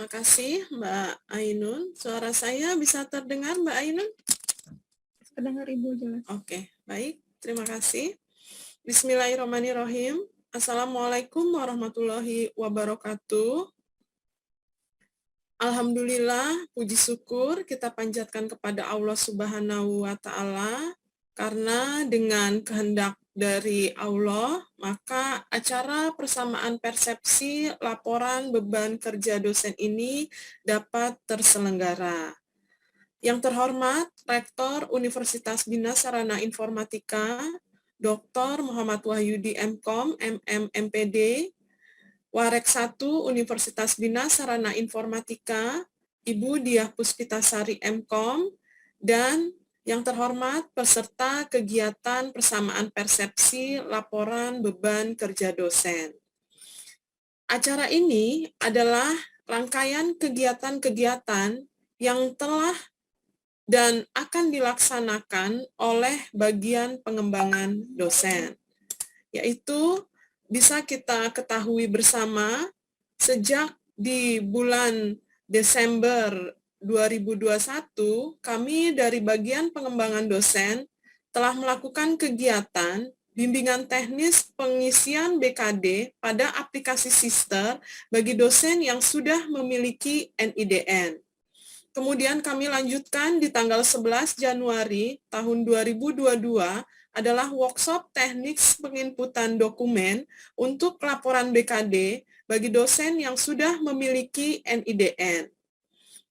Terima kasih Mbak Ainun. Suara saya bisa terdengar Mbak Ainun? Terdengar Ibu jelas. Oke, baik. Terima kasih. Bismillahirrahmanirrahim. Assalamualaikum warahmatullahi wabarakatuh. Alhamdulillah, puji syukur kita panjatkan kepada Allah Subhanahu wa Ta'ala, karena dengan kehendak dari Allah, maka acara persamaan persepsi laporan beban kerja dosen ini dapat terselenggara. Yang terhormat, Rektor Universitas Bina Sarana Informatika, Dr. Muhammad Wahyudi MKom, MM, MPD, Warek 1 Universitas Bina Sarana Informatika, Ibu Diah Puspitasari MKom, dan yang terhormat peserta kegiatan persamaan persepsi laporan beban kerja dosen. Acara ini adalah rangkaian kegiatan-kegiatan yang telah dan akan dilaksanakan oleh bagian pengembangan dosen, yaitu bisa kita ketahui bersama sejak di bulan Desember 2021, kami dari bagian pengembangan dosen telah melakukan kegiatan bimbingan teknis pengisian BKD pada aplikasi Sister bagi dosen yang sudah memiliki NIDN. Kemudian kami lanjutkan di tanggal 11 Januari tahun 2022 adalah workshop teknik penginputan dokumen untuk laporan BKD bagi dosen yang sudah memiliki NIDN.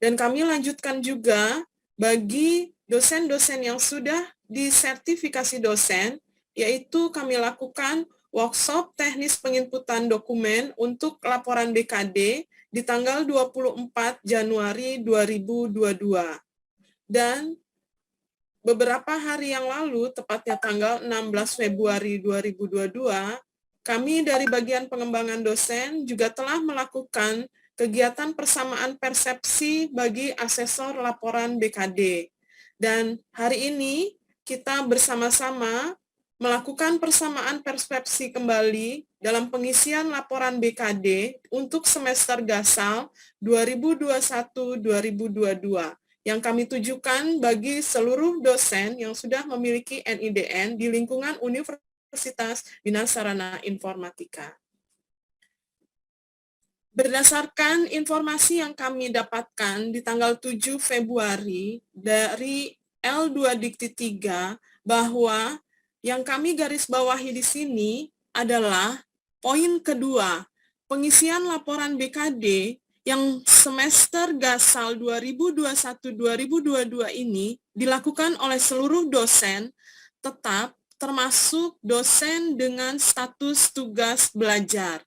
Dan kami lanjutkan juga bagi dosen-dosen yang sudah disertifikasi dosen, yaitu kami lakukan workshop teknis penginputan dokumen untuk laporan BKD di tanggal 24 Januari 2022. Dan beberapa hari yang lalu, tepatnya tanggal 16 Februari 2022, kami dari bagian pengembangan dosen juga telah melakukan kegiatan persamaan persepsi bagi asesor laporan BKD. Dan hari ini kita bersama-sama melakukan persamaan persepsi kembali dalam pengisian laporan BKD untuk semester gasal 2021-2022 yang kami tujukan bagi seluruh dosen yang sudah memiliki NIDN di lingkungan Universitas Bina Sarana Informatika. Berdasarkan informasi yang kami dapatkan di tanggal 7 Februari dari L2 Dikti 3 bahwa yang kami garis bawahi di sini adalah poin kedua, pengisian laporan BKD yang semester gasal 2021-2022 ini dilakukan oleh seluruh dosen tetap termasuk dosen dengan status tugas belajar.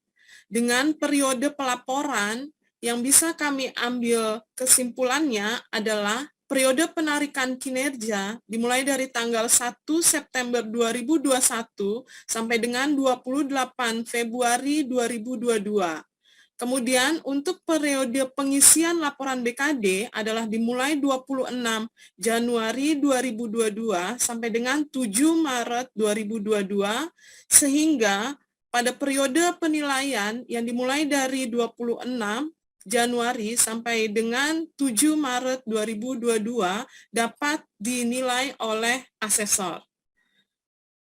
Dengan periode pelaporan yang bisa kami ambil kesimpulannya adalah periode penarikan kinerja dimulai dari tanggal 1 September 2021 sampai dengan 28 Februari 2022. Kemudian untuk periode pengisian laporan BKD adalah dimulai 26 Januari 2022 sampai dengan 7 Maret 2022, sehingga pada periode penilaian yang dimulai dari 26 Januari sampai dengan 7 Maret 2022 dapat dinilai oleh asesor.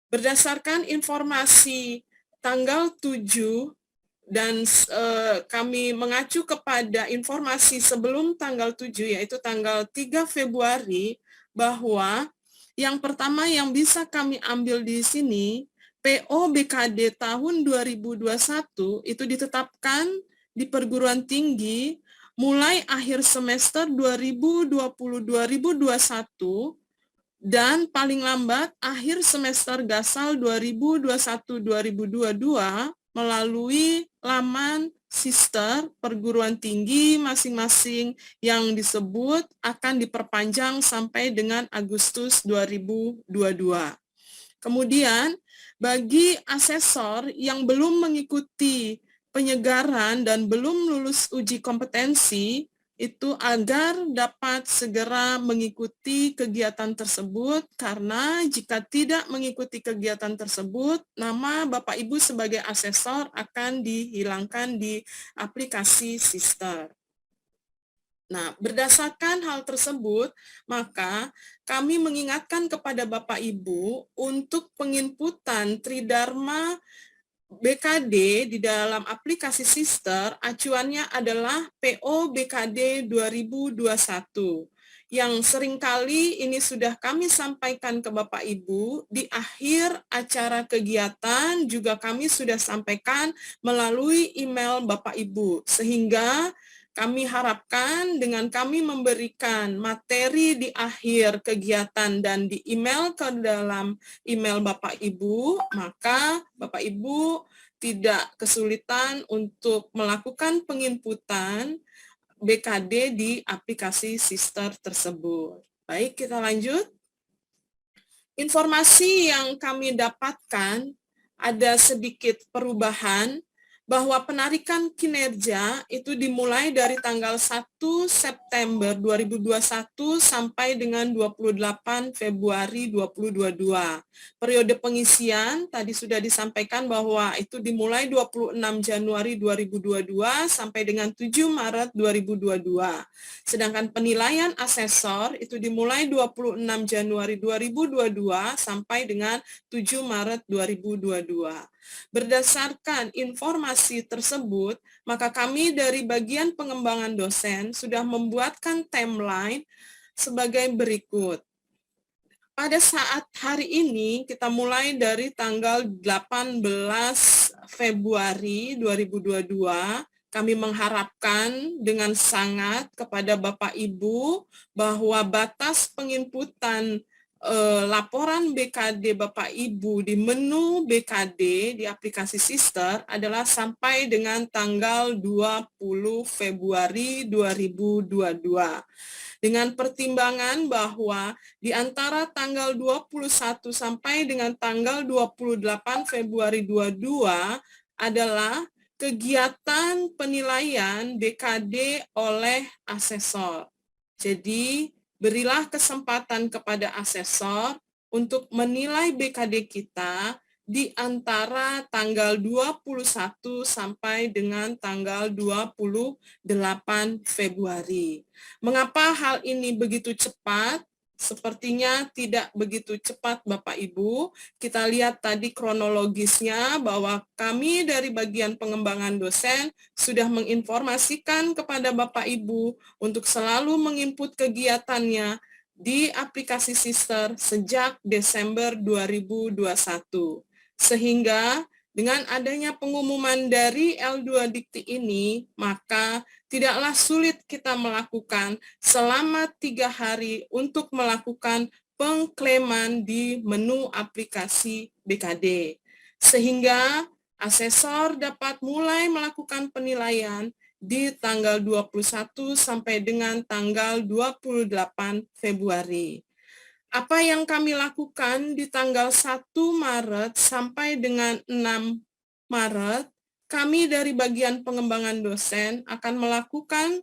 Berdasarkan informasi tanggal 7 dan kami mengacu kepada informasi sebelum tanggal 7 yaitu tanggal 3 Februari bahwa yang pertama yang bisa kami ambil di sini PO BKD tahun 2021 itu ditetapkan di perguruan tinggi mulai akhir semester 2020-2021 dan paling lambat akhir semester gasal 2021-2022 melalui laman Sister perguruan tinggi masing-masing yang disebut akan diperpanjang sampai dengan Agustus 2022. Kemudian bagi asesor yang belum mengikuti penyegaran dan belum lulus uji kompetensi, itu agar dapat segera mengikuti kegiatan tersebut, karena jika tidak mengikuti kegiatan tersebut, nama Bapak Ibu sebagai asesor akan dihilangkan di aplikasi Sister. Nah, berdasarkan hal tersebut, maka kami mengingatkan kepada Bapak Ibu untuk penginputan Tridharma BKD di dalam aplikasi Sister, acuannya adalah PO BKD 2021. Yang seringkali ini sudah kami sampaikan ke Bapak Ibu, di akhir acara kegiatan juga kami sudah sampaikan melalui email Bapak Ibu, sehingga kami harapkan dengan kami memberikan materi di akhir kegiatan dan di email ke dalam email Bapak Ibu, maka Bapak Ibu tidak kesulitan untuk melakukan penginputan BKD di aplikasi Sister tersebut. Baik, kita lanjut. Informasi yang kami dapatkan ada sedikit perubahan bahwa penarikan kinerja itu dimulai dari tanggal 1 September 2021 sampai dengan 28 Februari 2022. Periode pengisian tadi sudah disampaikan bahwa itu dimulai 26 Januari 2022 sampai dengan 7 Maret 2022. Sedangkan penilaian asesor itu dimulai 26 Januari 2022 sampai dengan 7 Maret 2022. Berdasarkan informasi tersebut, maka kami dari bagian pengembangan dosen sudah membuatkan timeline sebagai berikut. Pada saat hari ini, kita mulai dari tanggal 18 Februari 2022, kami mengharapkan dengan sangat kepada Bapak Ibu bahwa batas penginputan laporan BKD Bapak Ibu di menu BKD di aplikasi Sister adalah sampai dengan tanggal 20 Februari 2022. Dengan pertimbangan bahwa di antara tanggal 21 sampai dengan tanggal 28 Februari 22 adalah kegiatan penilaian BKD oleh asesor. Jadi, berilah kesempatan kepada asesor untuk menilai BKD kita di antara tanggal 21 sampai dengan tanggal 28 Februari. Mengapa hal ini begitu cepat? Sepertinya tidak begitu cepat Bapak Ibu. Kita lihat tadi kronologisnya bahwa kami dari bagian pengembangan dosen sudah menginformasikan kepada Bapak Ibu untuk selalu menginput kegiatannya di aplikasi Sister sejak Desember 2021. Sehingga dengan adanya pengumuman dari L2 Dikti ini, maka tidaklah sulit kita melakukan selama 3 hari untuk melakukan pengklaiman di menu aplikasi BKD. Sehingga asesor dapat mulai melakukan penilaian di tanggal 21 sampai dengan tanggal 28 Februari. Apa yang kami lakukan di tanggal 1 Maret sampai dengan 6 Maret, kami dari bagian pengembangan dosen akan melakukan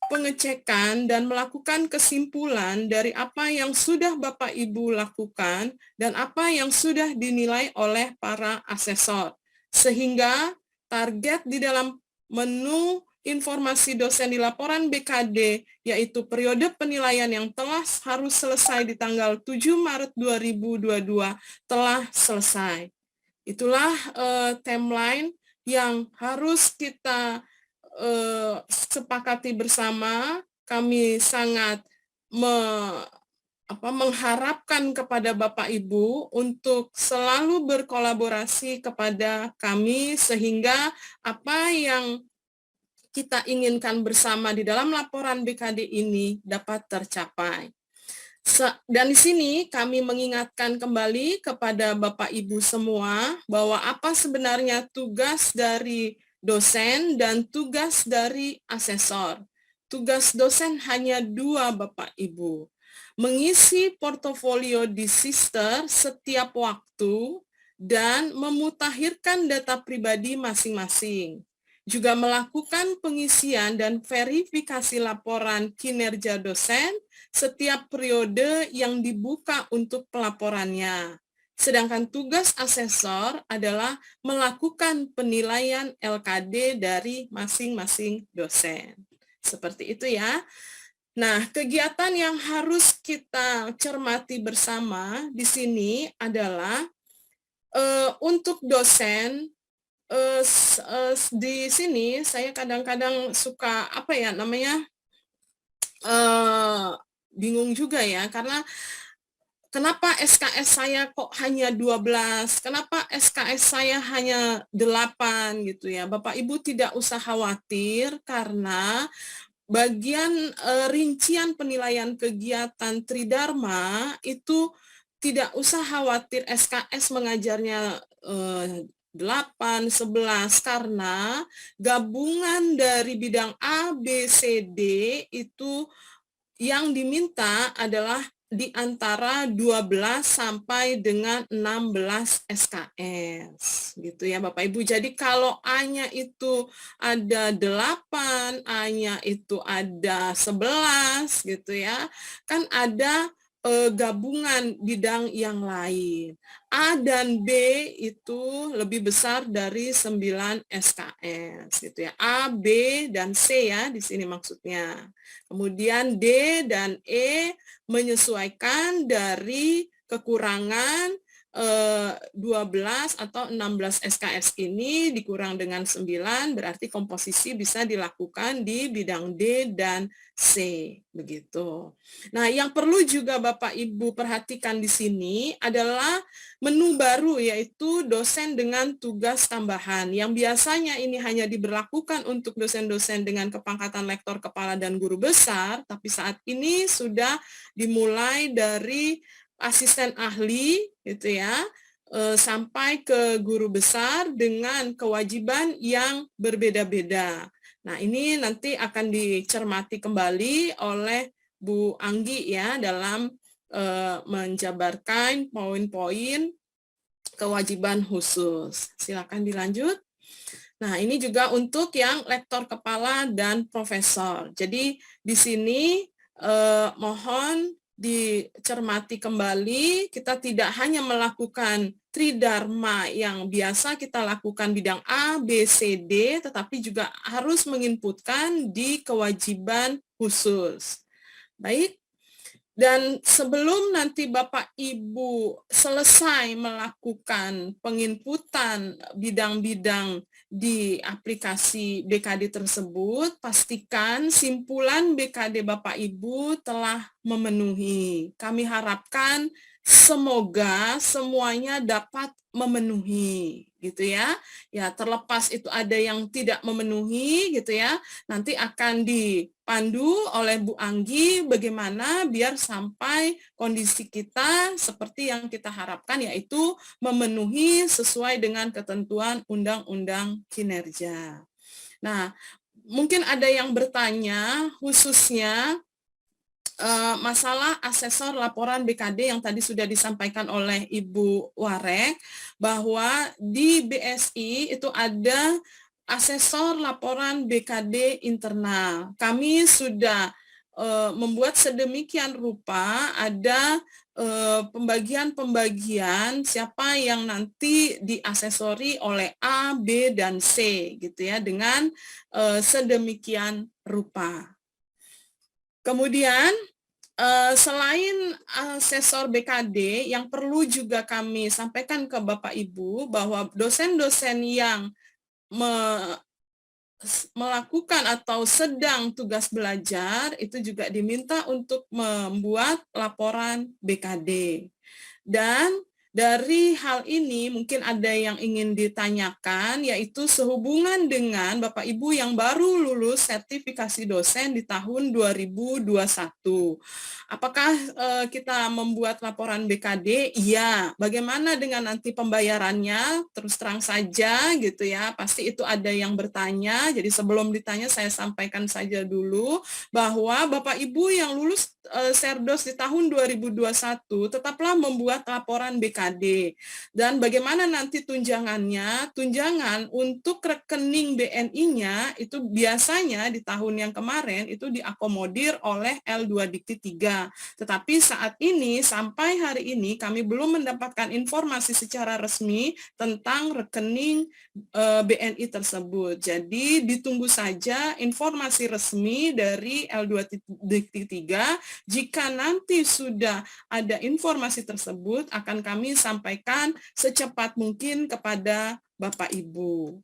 pengecekan dan melakukan kesimpulan dari apa yang sudah Bapak Ibu lakukan dan apa yang sudah dinilai oleh para asesor. Sehingga target di dalam menu informasi dosen di laporan BKD, yaitu periode penilaian yang telah harus selesai di tanggal 7 Maret 2022, telah selesai. Itulah timeline yang harus kita sepakati bersama. Kami sangat mengharapkan kepada Bapak Ibu untuk selalu berkolaborasi kepada kami sehingga apa yang kita inginkan bersama di dalam laporan BKD ini dapat tercapai. Dan di sini kami mengingatkan kembali kepada Bapak Ibu semua bahwa apa sebenarnya tugas dari dosen dan tugas dari asesor. Tugas dosen hanya 2 Bapak Ibu. Mengisi portofolio di Sister setiap waktu dan memutakhirkan data pribadi masing-masing. Juga melakukan pengisian dan verifikasi laporan kinerja dosen setiap periode yang dibuka untuk pelaporannya. Sedangkan tugas asesor adalah melakukan penilaian LKD dari masing-masing dosen. Seperti itu ya. Nah, kegiatan yang harus kita cermati bersama di sini adalah untuk dosen di sini saya kadang-kadang suka apa ya namanya bingung juga ya karena kenapa SKS saya kok hanya 12? Kenapa SKS saya hanya 8 gitu ya. Bapak Ibu tidak usah khawatir karena bagian rincian penilaian kegiatan Tridharma itu tidak usah khawatir SKS mengajarnya 8, 11 karena gabungan dari bidang A, B, C, D itu yang diminta adalah di antara 12 sampai dengan 16 SKS gitu ya Bapak Ibu. Jadi kalau A-nya itu ada 8, A-nya itu ada 11 gitu ya. Kan ada gabungan bidang yang lain. A dan B itu lebih besar dari 9 SKS gitu ya. A, B dan C ya di sini maksudnya. Kemudian D dan E menyesuaikan dari kekurangan 12 atau 16 SKS ini dikurang dengan 9, berarti komposisi bisa dilakukan di bidang D dan C, begitu. Nah, yang perlu juga Bapak Ibu perhatikan di sini adalah menu baru, yaitu dosen dengan tugas tambahan, yang biasanya ini hanya diberlakukan untuk dosen-dosen dengan kepangkatan lektor, kepala, dan guru besar, tapi saat ini sudah dimulai dari asisten ahli gitu ya sampai ke guru besar dengan kewajiban yang berbeda-beda. Nah, ini nanti akan dicermati kembali oleh Bu Anggi ya dalam menjabarkan poin-poin kewajiban khusus. Silakan dilanjut. Nah, ini juga untuk yang lektor kepala dan profesor. Jadi di sini mohon dicermati kembali, kita tidak hanya melakukan Tridharma yang biasa kita lakukan bidang A, B, C, D, tetapi juga harus menginputkan di kewajiban khusus. Baik, dan sebelum nanti Bapak Ibu selesai melakukan penginputan bidang-bidang di aplikasi BKD tersebut, pastikan simpulan BKD Bapak Ibu telah memenuhi. Kami harapkan semoga semuanya dapat memenuhi gitu ya. Ya, terlepas itu ada yang tidak memenuhi gitu ya. Nanti akan dipandu oleh Bu Anggi bagaimana biar sampai kondisi kita seperti yang kita harapkan, yaitu memenuhi sesuai dengan ketentuan Undang-Undang Kinerja. Nah, mungkin ada yang bertanya khususnya masalah asesor laporan BKD yang tadi sudah disampaikan oleh Ibu Warek, bahwa di BSI itu ada asesor laporan BKD internal. Kami sudah membuat sedemikian rupa, ada pembagian-pembagian siapa yang nanti diasesori oleh A, B, dan C gitu ya, dengan sedemikian rupa. Kemudian, selain asesor BKD, yang perlu juga kami sampaikan ke Bapak Ibu bahwa dosen-dosen yang melakukan atau sedang tugas belajar itu juga diminta untuk membuat laporan BKD. Dan dari hal ini mungkin ada yang ingin ditanyakan, yaitu sehubungan dengan Bapak Ibu yang baru lulus sertifikasi dosen di tahun 2021. Apakah kita membuat laporan BKD? Iya. Bagaimana dengan nanti pembayarannya? Terus terang saja gitu ya, pasti itu ada yang bertanya. Jadi sebelum ditanya saya sampaikan saja dulu bahwa Bapak Ibu yang lulus Serdos di tahun 2021 tetaplah membuat laporan BKD. Dan bagaimana nanti tunjangannya? Tunjangan untuk rekening BNI-nya itu biasanya di tahun yang kemarin itu diakomodir oleh L2 Dikti 3. Tetapi saat ini, sampai hari ini, kami belum mendapatkan informasi secara resmi tentang rekening BNI tersebut. Jadi ditunggu saja informasi resmi dari L2 Dikti 3. Jika nanti sudah ada informasi tersebut, akan kami sampaikan secepat mungkin kepada Bapak Ibu.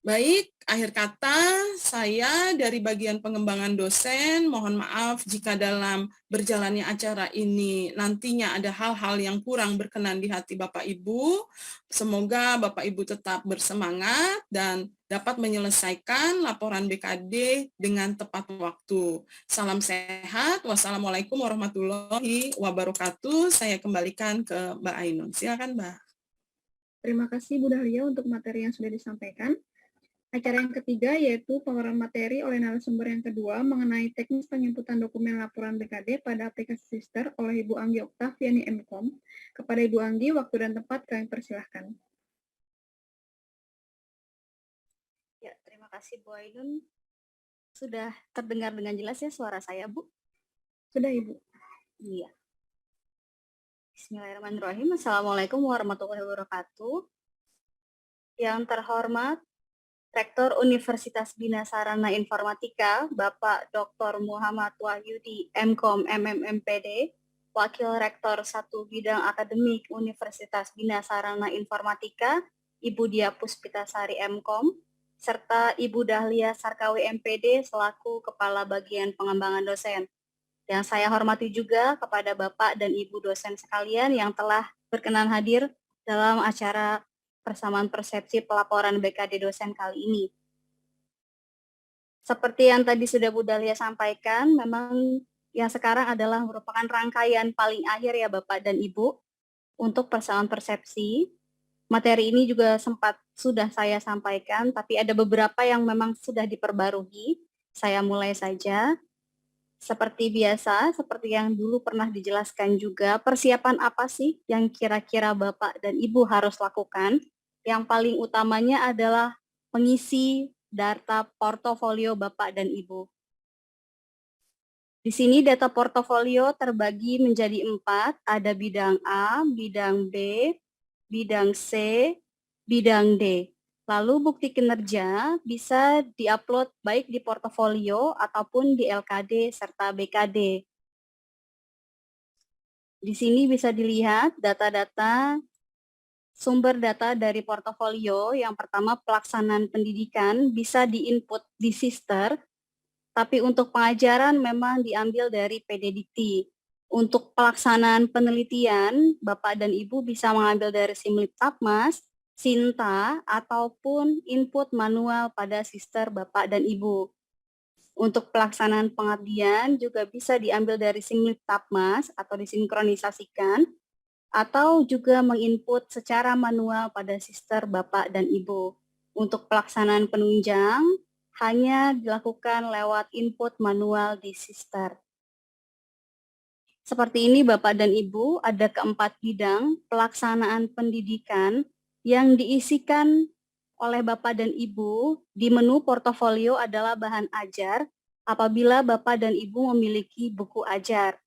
Baik, akhir kata saya dari bagian pengembangan dosen, mohon maaf jika dalam berjalannya acara ini nantinya ada hal-hal yang kurang berkenan di hati Bapak Ibu. Semoga Bapak Ibu tetap bersemangat dan dapat menyelesaikan laporan BKD dengan tepat waktu. Salam sehat, wassalamualaikum warahmatullahi wabarakatuh. Saya kembalikan ke Mbak Ainun. Silakan Mbak. Terima kasih Bu Dahlia untuk materi yang sudah disampaikan. Acara yang ketiga yaitu pemaparan materi oleh narasumber yang kedua mengenai teknis penjemputan dokumen laporan BKD pada aplikasi Sister oleh Ibu Anggi Oktaviani MKOM. Kepada Ibu Anggi, waktu dan tempat kami persilahkan. Ya, terima kasih Bu Ainun. Sudah terdengar dengan jelas ya suara saya, Bu? Sudah Ibu. Iya. Bismillahirrahmanirrahim. Assalamualaikum warahmatullahi wabarakatuh. Yang terhormat Rektor Universitas Bina Sarana Informatika, Bapak Dr. Muhammad Wahyudi, MKOM MMMPD, Wakil Rektor 1 Bidang Akademik Universitas Bina Sarana Informatika, Ibu Dia Puspitasari MKOM, serta Ibu Dahlia Sarkawi MPD selaku Kepala Bagian Pengembangan Dosen. Yang saya hormati juga kepada Bapak dan Ibu dosen sekalian yang telah berkenan hadir dalam acara persamaan persepsi pelaporan BKD dosen kali ini. Seperti yang tadi sudah Bu Dahlia sampaikan, memang yang sekarang adalah merupakan rangkaian paling akhir ya Bapak dan Ibu untuk persamaan persepsi. Materi ini juga sudah saya sampaikan, tapi ada beberapa yang memang sudah diperbarui. Saya mulai saja. Seperti biasa, seperti yang dulu pernah dijelaskan juga, persiapan apa sih yang kira-kira Bapak dan Ibu harus lakukan? Yang paling utamanya adalah mengisi data portofolio Bapak dan Ibu. Di sini data portofolio terbagi menjadi 4, ada bidang A, bidang B, bidang C, bidang D. Lalu bukti kinerja bisa diupload baik di portofolio ataupun di LKD serta BKD. Di sini bisa dilihat data-data sumber data dari portofolio. Yang pertama pelaksanaan pendidikan bisa diinput di Sister, tapi untuk pengajaran memang diambil dari PD Dikti. Untuk pelaksanaan penelitian, Bapak dan Ibu bisa mengambil dari Simlip Tapmas, Sinta, ataupun input manual pada Sister Bapak dan Ibu. Untuk pelaksanaan pengabdian juga bisa diambil dari Simlip Tapmas atau disinkronisasikan, atau juga menginput secara manual pada Sister Bapak dan Ibu. Untuk pelaksanaan penunjang, hanya dilakukan lewat input manual di Sister. Seperti ini Bapak dan Ibu, ada keempat bidang pelaksanaan pendidikan yang diisikan oleh Bapak dan Ibu di menu portofolio adalah bahan ajar apabila Bapak dan Ibu memiliki buku ajar.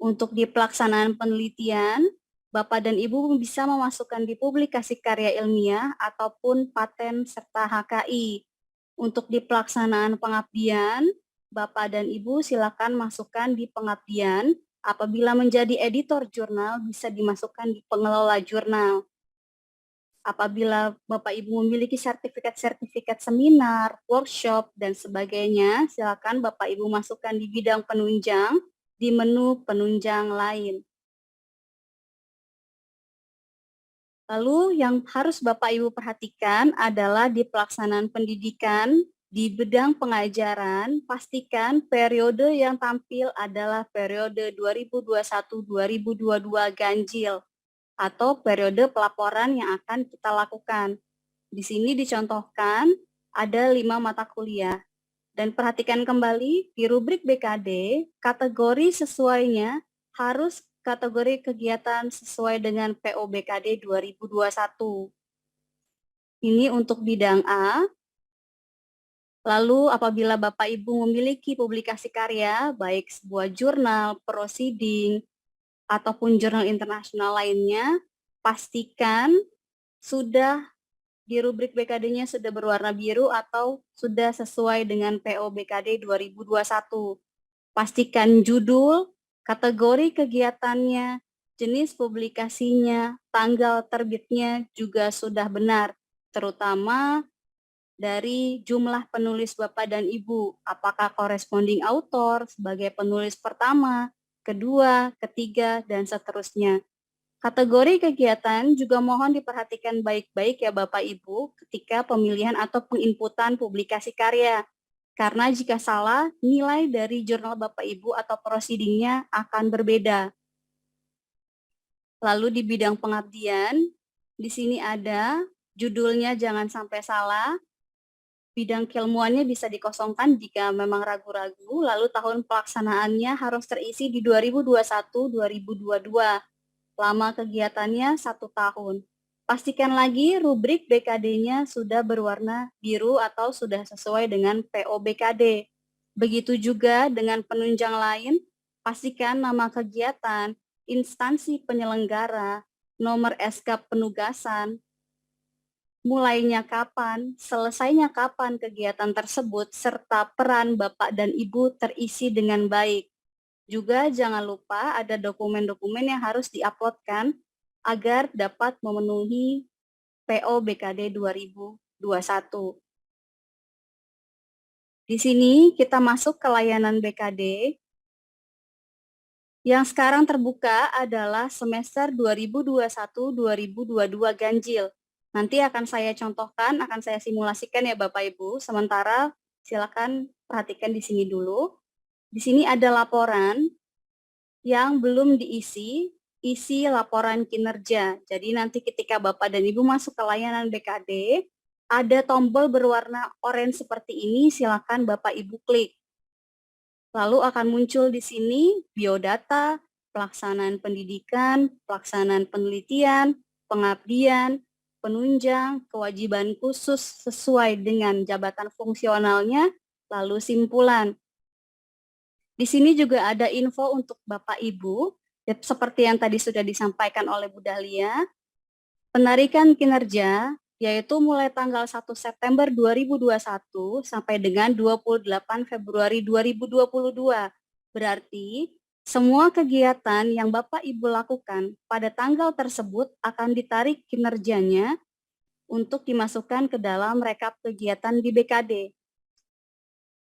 Untuk di pelaksanaan penelitian, Bapak dan Ibu bisa memasukkan di publikasi karya ilmiah ataupun paten serta HKI. Untuk di pelaksanaan pengabdian, Bapak dan Ibu silakan masukkan di pengabdian. Apabila menjadi editor jurnal, bisa dimasukkan di pengelola jurnal. Apabila Bapak Ibu memiliki sertifikat-sertifikat seminar, workshop, dan sebagainya, silakan Bapak Ibu masukkan di bidang penunjang di menu penunjang lain. Lalu yang harus Bapak Ibu perhatikan adalah di pelaksanaan pendidikan, di bidang pengajaran, pastikan periode yang tampil adalah periode 2021-2022 ganjil atau periode pelaporan yang akan kita lakukan. Di sini dicontohkan ada 5 mata kuliah. Dan perhatikan kembali di rubrik BKD, kategori sesuainya harus kategori kegiatan sesuai dengan PO BKD 2021. Ini untuk bidang A. Lalu apabila Bapak Ibu memiliki publikasi karya, baik sebuah jurnal, proceeding, ataupun jurnal internasional lainnya, pastikan sudah di rubrik BKD-nya sudah berwarna biru atau sudah sesuai dengan PO BKD 2021. Pastikan judul, kategori kegiatannya, jenis publikasinya, tanggal terbitnya juga sudah benar, terutama dari jumlah penulis Bapak dan Ibu, apakah corresponding author sebagai penulis pertama, kedua, ketiga, dan seterusnya. Kategori kegiatan juga mohon diperhatikan baik-baik ya Bapak Ibu ketika pemilihan atau penginputan publikasi karya. Karena jika salah, nilai dari jurnal Bapak Ibu atau proceedingnya akan berbeda. Lalu di bidang pengabdian, di sini ada judulnya jangan sampai salah, bidang keilmuannya bisa dikosongkan jika memang ragu-ragu, lalu tahun pelaksanaannya harus terisi di 2021-2022. Lama kegiatannya 1 tahun. Pastikan lagi rubrik BKD-nya sudah berwarna biru atau sudah sesuai dengan PO BKD. Begitu juga dengan penunjang lain, pastikan nama kegiatan, instansi penyelenggara, nomor SK penugasan, mulainya kapan, selesainya kapan kegiatan tersebut, serta peran Bapak dan Ibu terisi dengan baik. Juga jangan lupa ada dokumen-dokumen yang harus diuploadkan agar dapat memenuhi PO BKD 2021. Di sini kita masuk ke layanan BKD. Yang sekarang terbuka adalah semester 2021-2022 ganjil. Nanti akan saya contohkan, akan saya simulasikan ya Bapak Ibu. Sementara silakan perhatikan di sini dulu. Di sini ada laporan yang belum diisi, isi laporan kinerja. Jadi nanti ketika Bapak dan Ibu masuk ke layanan BKD, ada tombol berwarna oranye seperti ini, silakan Bapak Ibu klik. Lalu akan muncul di sini biodata, pelaksanaan pendidikan, pelaksanaan penelitian, pengabdian, penunjang, kewajiban khusus sesuai dengan jabatan fungsionalnya, lalu simpulan. Di sini juga ada info untuk Bapak Ibu, seperti yang tadi sudah disampaikan oleh Bu Dahlia, penarikan kinerja, yaitu mulai tanggal 1 September 2021 sampai dengan 28 Februari 2022. Berarti, semua kegiatan yang Bapak Ibu lakukan pada tanggal tersebut akan ditarik kinerjanya untuk dimasukkan ke dalam rekap kegiatan di BKD.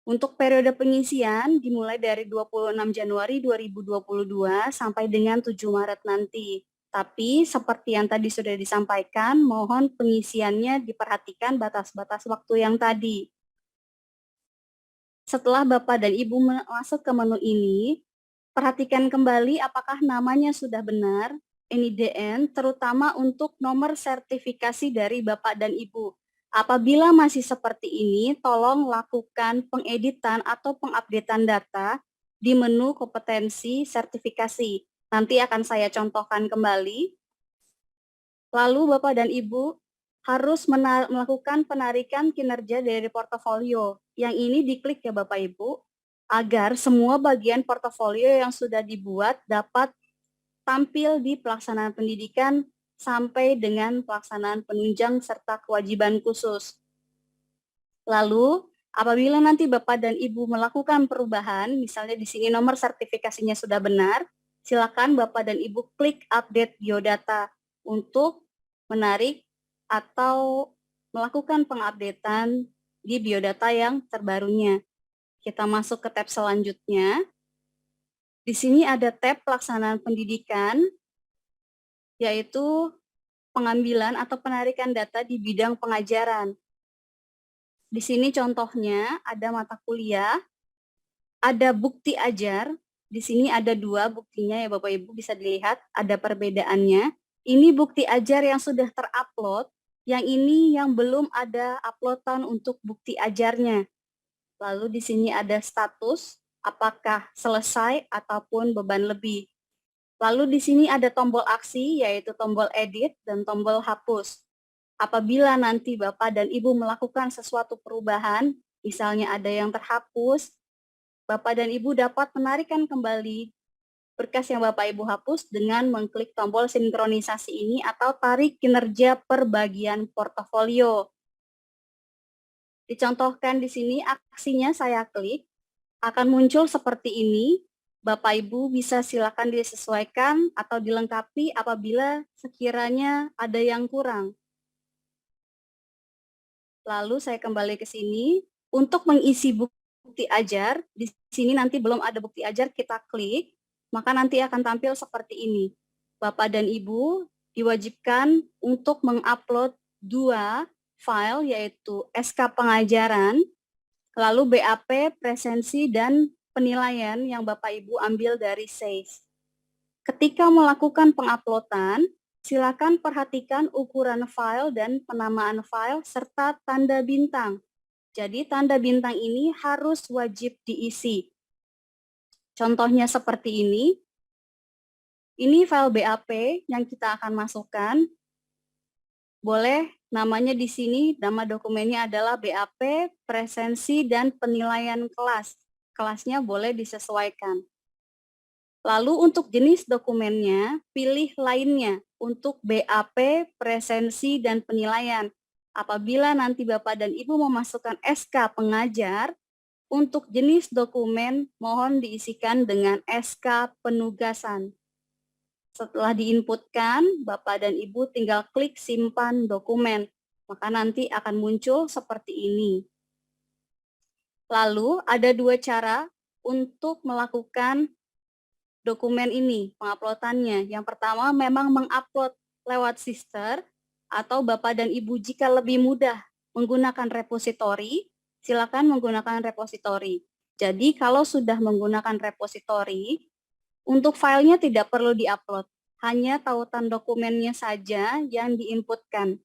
Untuk periode pengisian dimulai dari 26 Januari 2022 sampai dengan 7 Maret nanti. Tapi seperti yang tadi sudah disampaikan, mohon pengisiannya diperhatikan batas-batas waktu yang tadi. Setelah Bapak dan Ibu masuk ke menu ini, perhatikan kembali apakah namanya sudah benar, NIDN, terutama untuk nomor sertifikasi dari Bapak dan Ibu. Apabila masih seperti ini, tolong lakukan pengeditan atau pengupdatean data di menu kompetensi sertifikasi. Nanti akan saya contohkan kembali. Lalu Bapak dan Ibu harus melakukan penarikan kinerja dari portofolio. Yang ini diklik ya Bapak Ibu, agar semua bagian portofolio yang sudah dibuat dapat tampil di pelaksanaan pendidikan sampai dengan pelaksanaan penunjang serta kewajiban khusus. Lalu, apabila nanti Bapak dan Ibu melakukan perubahan, misalnya di sini nomor sertifikasinya sudah benar, silakan Bapak dan Ibu klik update biodata untuk menarik atau melakukan pengupdatean di biodata yang terbarunya. Kita masuk ke tab selanjutnya. Di sini ada tab pelaksanaan pendidikan, yaitu pengambilan atau penarikan data di bidang pengajaran. Di sini contohnya ada mata kuliah, ada bukti ajar. Di sini ada 2 buktinya ya Bapak Ibu, bisa dilihat ada perbedaannya. Ini bukti ajar yang sudah terupload, yang ini yang belum ada uploadan untuk bukti ajarnya. Lalu di sini ada status, apakah selesai ataupun beban lebih. Lalu di sini ada tombol aksi, yaitu tombol edit dan tombol hapus. Apabila nanti Bapak dan Ibu melakukan sesuatu perubahan, misalnya ada yang terhapus, Bapak dan Ibu dapat menarikkan kembali berkas yang Bapak Ibu hapus dengan mengklik tombol sinkronisasi ini atau tarik kinerja per bagian portofolio. Dicontohkan di sini aksinya saya klik, akan muncul seperti ini. Bapak Ibu bisa silakan disesuaikan atau dilengkapi apabila sekiranya ada yang kurang. Lalu saya kembali ke sini, untuk mengisi bukti ajar, di sini nanti belum ada bukti ajar, kita klik, maka nanti akan tampil seperti ini. Bapak dan Ibu diwajibkan untuk mengupload 2 file, yaitu SK pengajaran, lalu BAP, presensi, dan penilaian yang Bapak Ibu ambil dari SAIS. Ketika melakukan penguploadan, silakan perhatikan ukuran file dan penamaan file serta tanda bintang. Jadi tanda bintang ini harus wajib diisi. Contohnya seperti ini. Ini file BAP yang kita akan masukkan. Boleh namanya di sini, nama dokumennya adalah BAP, presensi, dan penilaian kelas. Kelasnya boleh disesuaikan. Lalu untuk jenis dokumennya, pilih lainnya untuk BAP, presensi, dan penilaian. Apabila nanti Bapak dan Ibu memasukkan SK pengajar, untuk jenis dokumen mohon diisikan dengan SK penugasan. Setelah diinputkan, Bapak dan Ibu tinggal klik simpan dokumen, maka nanti akan muncul seperti ini. Lalu ada 2 cara untuk melakukan dokumen ini, penguploadannya. Yang pertama memang mengupload lewat sister, atau Bapak dan Ibu jika lebih mudah menggunakan repositori, silakan menggunakan repositori. Jadi kalau sudah menggunakan repositori, untuk filenya tidak perlu diupload, hanya tautan dokumennya saja yang diinputkan.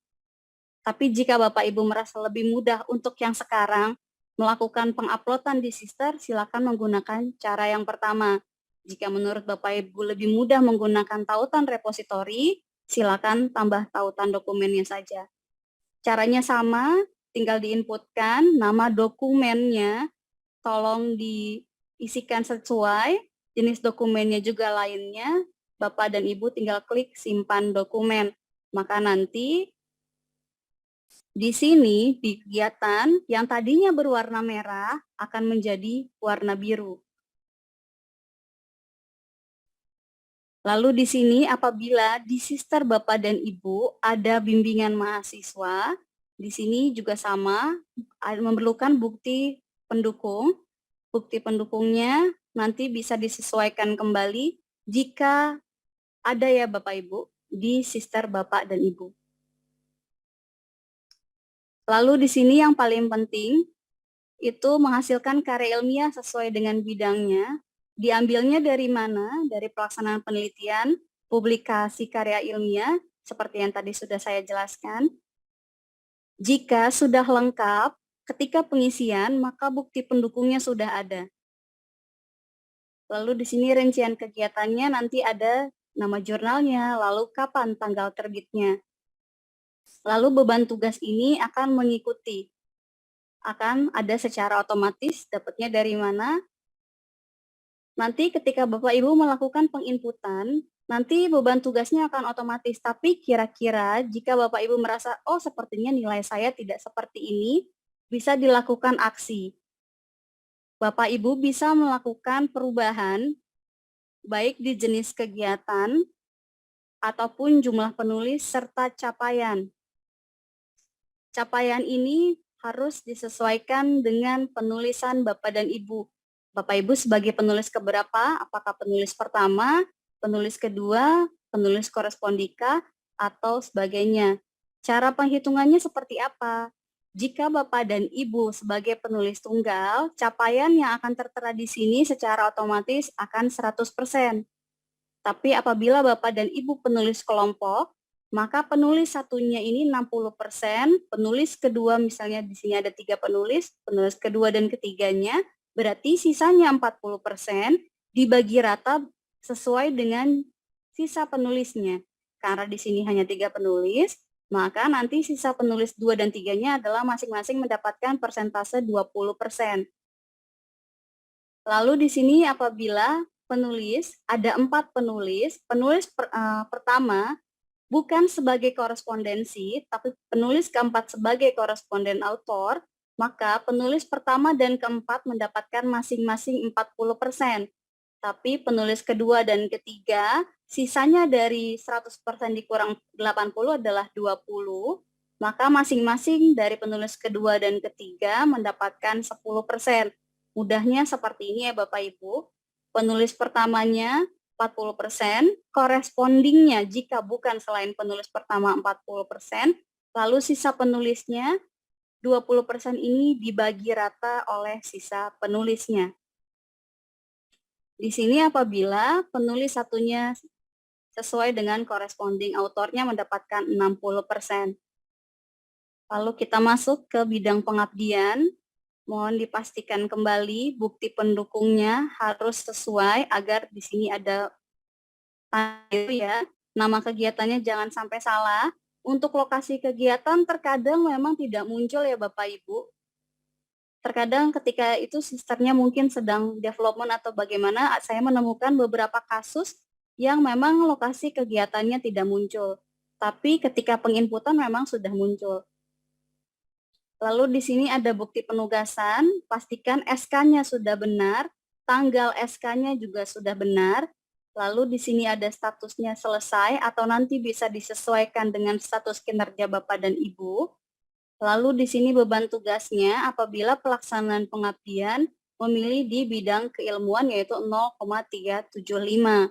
Tapi jika Bapak Ibu merasa lebih mudah untuk yang sekarang melakukan penguploadan di sister, silakan menggunakan cara yang pertama. Jika menurut Bapak Ibu lebih mudah menggunakan tautan repositori, silakan tambah tautan dokumennya saja. Caranya sama, tinggal diinputkan nama dokumennya, tolong diisikan sesuai, jenis dokumennya juga lainnya, Bapak dan Ibu tinggal klik simpan dokumen. Maka nanti di sini di kegiatan yang tadinya berwarna merah akan menjadi warna biru. Lalu di sini apabila di sister Bapak dan Ibu ada bimbingan mahasiswa, di sini juga sama, memerlukan bukti pendukung. Bukti pendukungnya nanti bisa disesuaikan kembali jika ada ya Bapak Ibu di sister Bapak dan Ibu. Lalu di sini yang paling penting itu menghasilkan karya ilmiah sesuai dengan bidangnya. Diambilnya dari mana? Dari pelaksanaan penelitian, publikasi karya ilmiah, seperti yang tadi sudah saya jelaskan. Jika sudah lengkap, ketika pengisian, maka bukti pendukungnya sudah ada. Lalu di sini rincian kegiatannya nanti ada nama jurnalnya, lalu kapan tanggal terbitnya. Lalu beban tugas ini akan mengikuti. Akan ada secara otomatis, dapatnya dari mana? Nanti ketika Bapak Ibu melakukan penginputan, nanti beban tugasnya akan otomatis. Tapi kira-kira jika Bapak Ibu merasa, oh sepertinya nilai saya tidak seperti ini, bisa dilakukan aksi. Bapak Ibu bisa melakukan perubahan, baik di jenis kegiatan, ataupun jumlah penulis, serta capaian. Capaian ini harus disesuaikan dengan penulisan Bapak dan Ibu. Bapak Ibu sebagai penulis keberapa? Apakah penulis pertama, penulis kedua, penulis korespondika, atau sebagainya? Cara penghitungannya seperti apa? Jika Bapak dan Ibu sebagai penulis tunggal, capaian yang akan tertera di sini secara otomatis akan 100%. Tapi apabila Bapak dan Ibu penulis kelompok, maka penulis satunya ini 60%, penulis kedua misalnya di sini ada 3 penulis kedua dan ketiganya, berarti sisanya 40% dibagi rata sesuai dengan sisa penulisnya. Karena di sini hanya 3 penulis, maka nanti sisa penulis 2 dan 3-nya adalah masing-masing mendapatkan persentase 20%. Lalu di sini apabila ada 4 penulis pertama bukan sebagai korespondensi, tapi penulis keempat sebagai koresponden autor, maka penulis pertama dan keempat mendapatkan masing-masing 40%. Tapi penulis kedua dan ketiga, sisanya dari 100% dikurang 80 adalah 20, maka masing-masing dari penulis kedua dan ketiga mendapatkan 10%. Mudahnya seperti ini ya Bapak Ibu. Penulis pertamanya 40%, correspondingnya jika bukan selain penulis pertama 40%, lalu sisa penulisnya 20% ini dibagi rata oleh sisa penulisnya. Di sini apabila penulis satunya sesuai dengan corresponding autornya mendapatkan 60%. Lalu kita masuk ke bidang pengabdian. Mohon dipastikan kembali bukti pendukungnya harus sesuai agar di sini ada ya. Nama kegiatannya jangan sampai salah. Untuk lokasi kegiatan terkadang memang tidak muncul ya Bapak Ibu. Terkadang ketika itu sisternya mungkin sedang development atau bagaimana, saya menemukan beberapa kasus yang memang lokasi kegiatannya tidak muncul. Tapi ketika penginputan memang sudah muncul. Lalu di sini ada bukti penugasan, pastikan SK-nya sudah benar, tanggal SK-nya juga sudah benar. Lalu di sini ada statusnya selesai atau nanti bisa disesuaikan dengan status kinerja Bapak dan Ibu. Lalu di sini beban tugasnya apabila pelaksanaan pengabdian memilih di bidang keilmuan yaitu 0,375.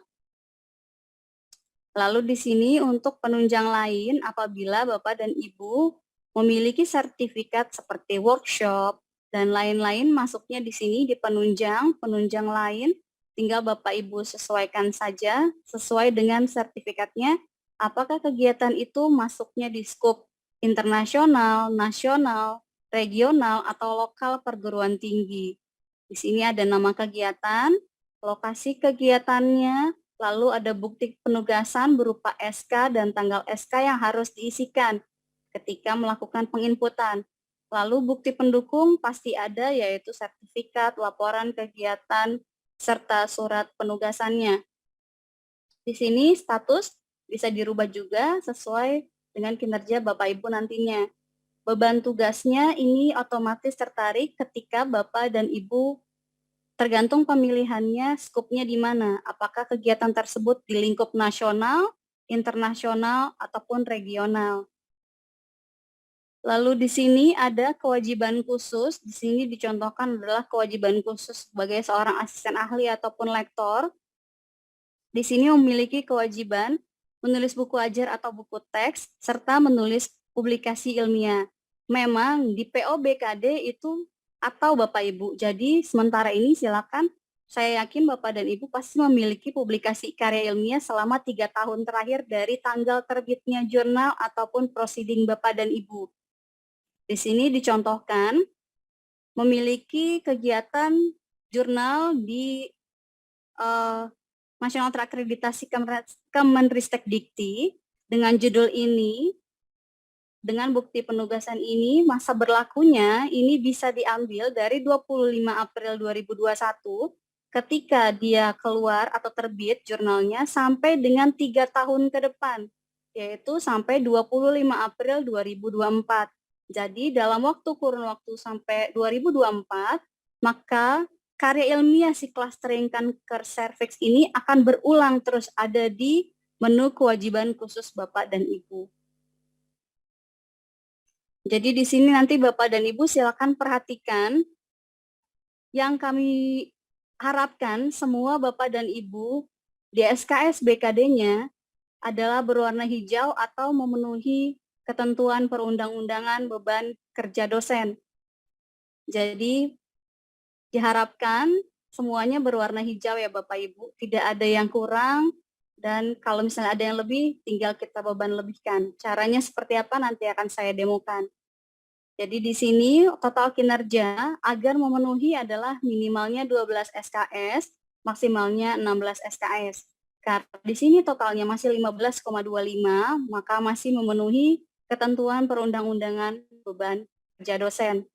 Lalu di sini untuk penunjang lain apabila Bapak dan Ibu memiliki sertifikat seperti workshop dan lain-lain masuknya di sini di penunjang lain, tinggal Bapak Ibu sesuaikan saja sesuai dengan sertifikatnya apakah kegiatan itu masuknya di skop internasional, nasional, regional, atau lokal perguruan tinggi. Di sini ada nama kegiatan, lokasi kegiatannya, lalu ada bukti penugasan berupa SK dan tanggal SK yang harus diisikan ketika melakukan penginputan. Lalu bukti pendukung pasti ada yaitu sertifikat, laporan kegiatan, serta surat penugasannya. Di sini status bisa dirubah juga sesuai dengan kinerja Bapak Ibu nantinya. Beban tugasnya ini otomatis tertarik ketika Bapak dan Ibu tergantung pemilihannya skupnya di mana. Apakah kegiatan tersebut di lingkup nasional, internasional, ataupun regional. Lalu di sini ada kewajiban khusus, di sini dicontohkan adalah kewajiban khusus sebagai seorang asisten ahli ataupun lektor. Di sini memiliki kewajiban menulis buku ajar atau buku teks, serta menulis publikasi ilmiah. Memang di PO-BKD itu atau Bapak Ibu, jadi sementara ini silakan, saya yakin Bapak dan Ibu pasti memiliki publikasi karya ilmiah selama 3 tahun terakhir dari tanggal terbitnya jurnal ataupun proceeding Bapak dan Ibu. Di sini dicontohkan memiliki kegiatan jurnal di Nasional Terakreditasi Kemenristek Dikti dengan judul ini, dengan bukti penugasan ini, masa berlakunya ini bisa diambil dari 25 April 2021 ketika dia keluar atau terbit jurnalnya sampai dengan 3 tahun ke depan, yaitu sampai 25 April 2024. Jadi dalam kurun waktu sampai 2024, maka karya ilmiah si clustering kanker serviks ini akan berulang terus ada di menu kewajiban khusus Bapak dan Ibu. Jadi di sini nanti Bapak dan Ibu silakan perhatikan yang kami harapkan semua Bapak dan Ibu di SKS BKD-nya adalah berwarna hijau atau memenuhi ketentuan perundang-undangan beban kerja dosen. Jadi diharapkan semuanya berwarna hijau ya Bapak Ibu, tidak ada yang kurang Dan kalau misalnya ada yang lebih, tinggal kita beban lebihkan. Caranya seperti apa nanti akan saya demokan. Jadi di sini total kinerja agar memenuhi adalah minimalnya 12 SKS, maksimalnya 16 SKS. Karena di sini totalnya masih 15,25, maka masih memenuhi ketentuan perundang-undangan beban kerja dosen.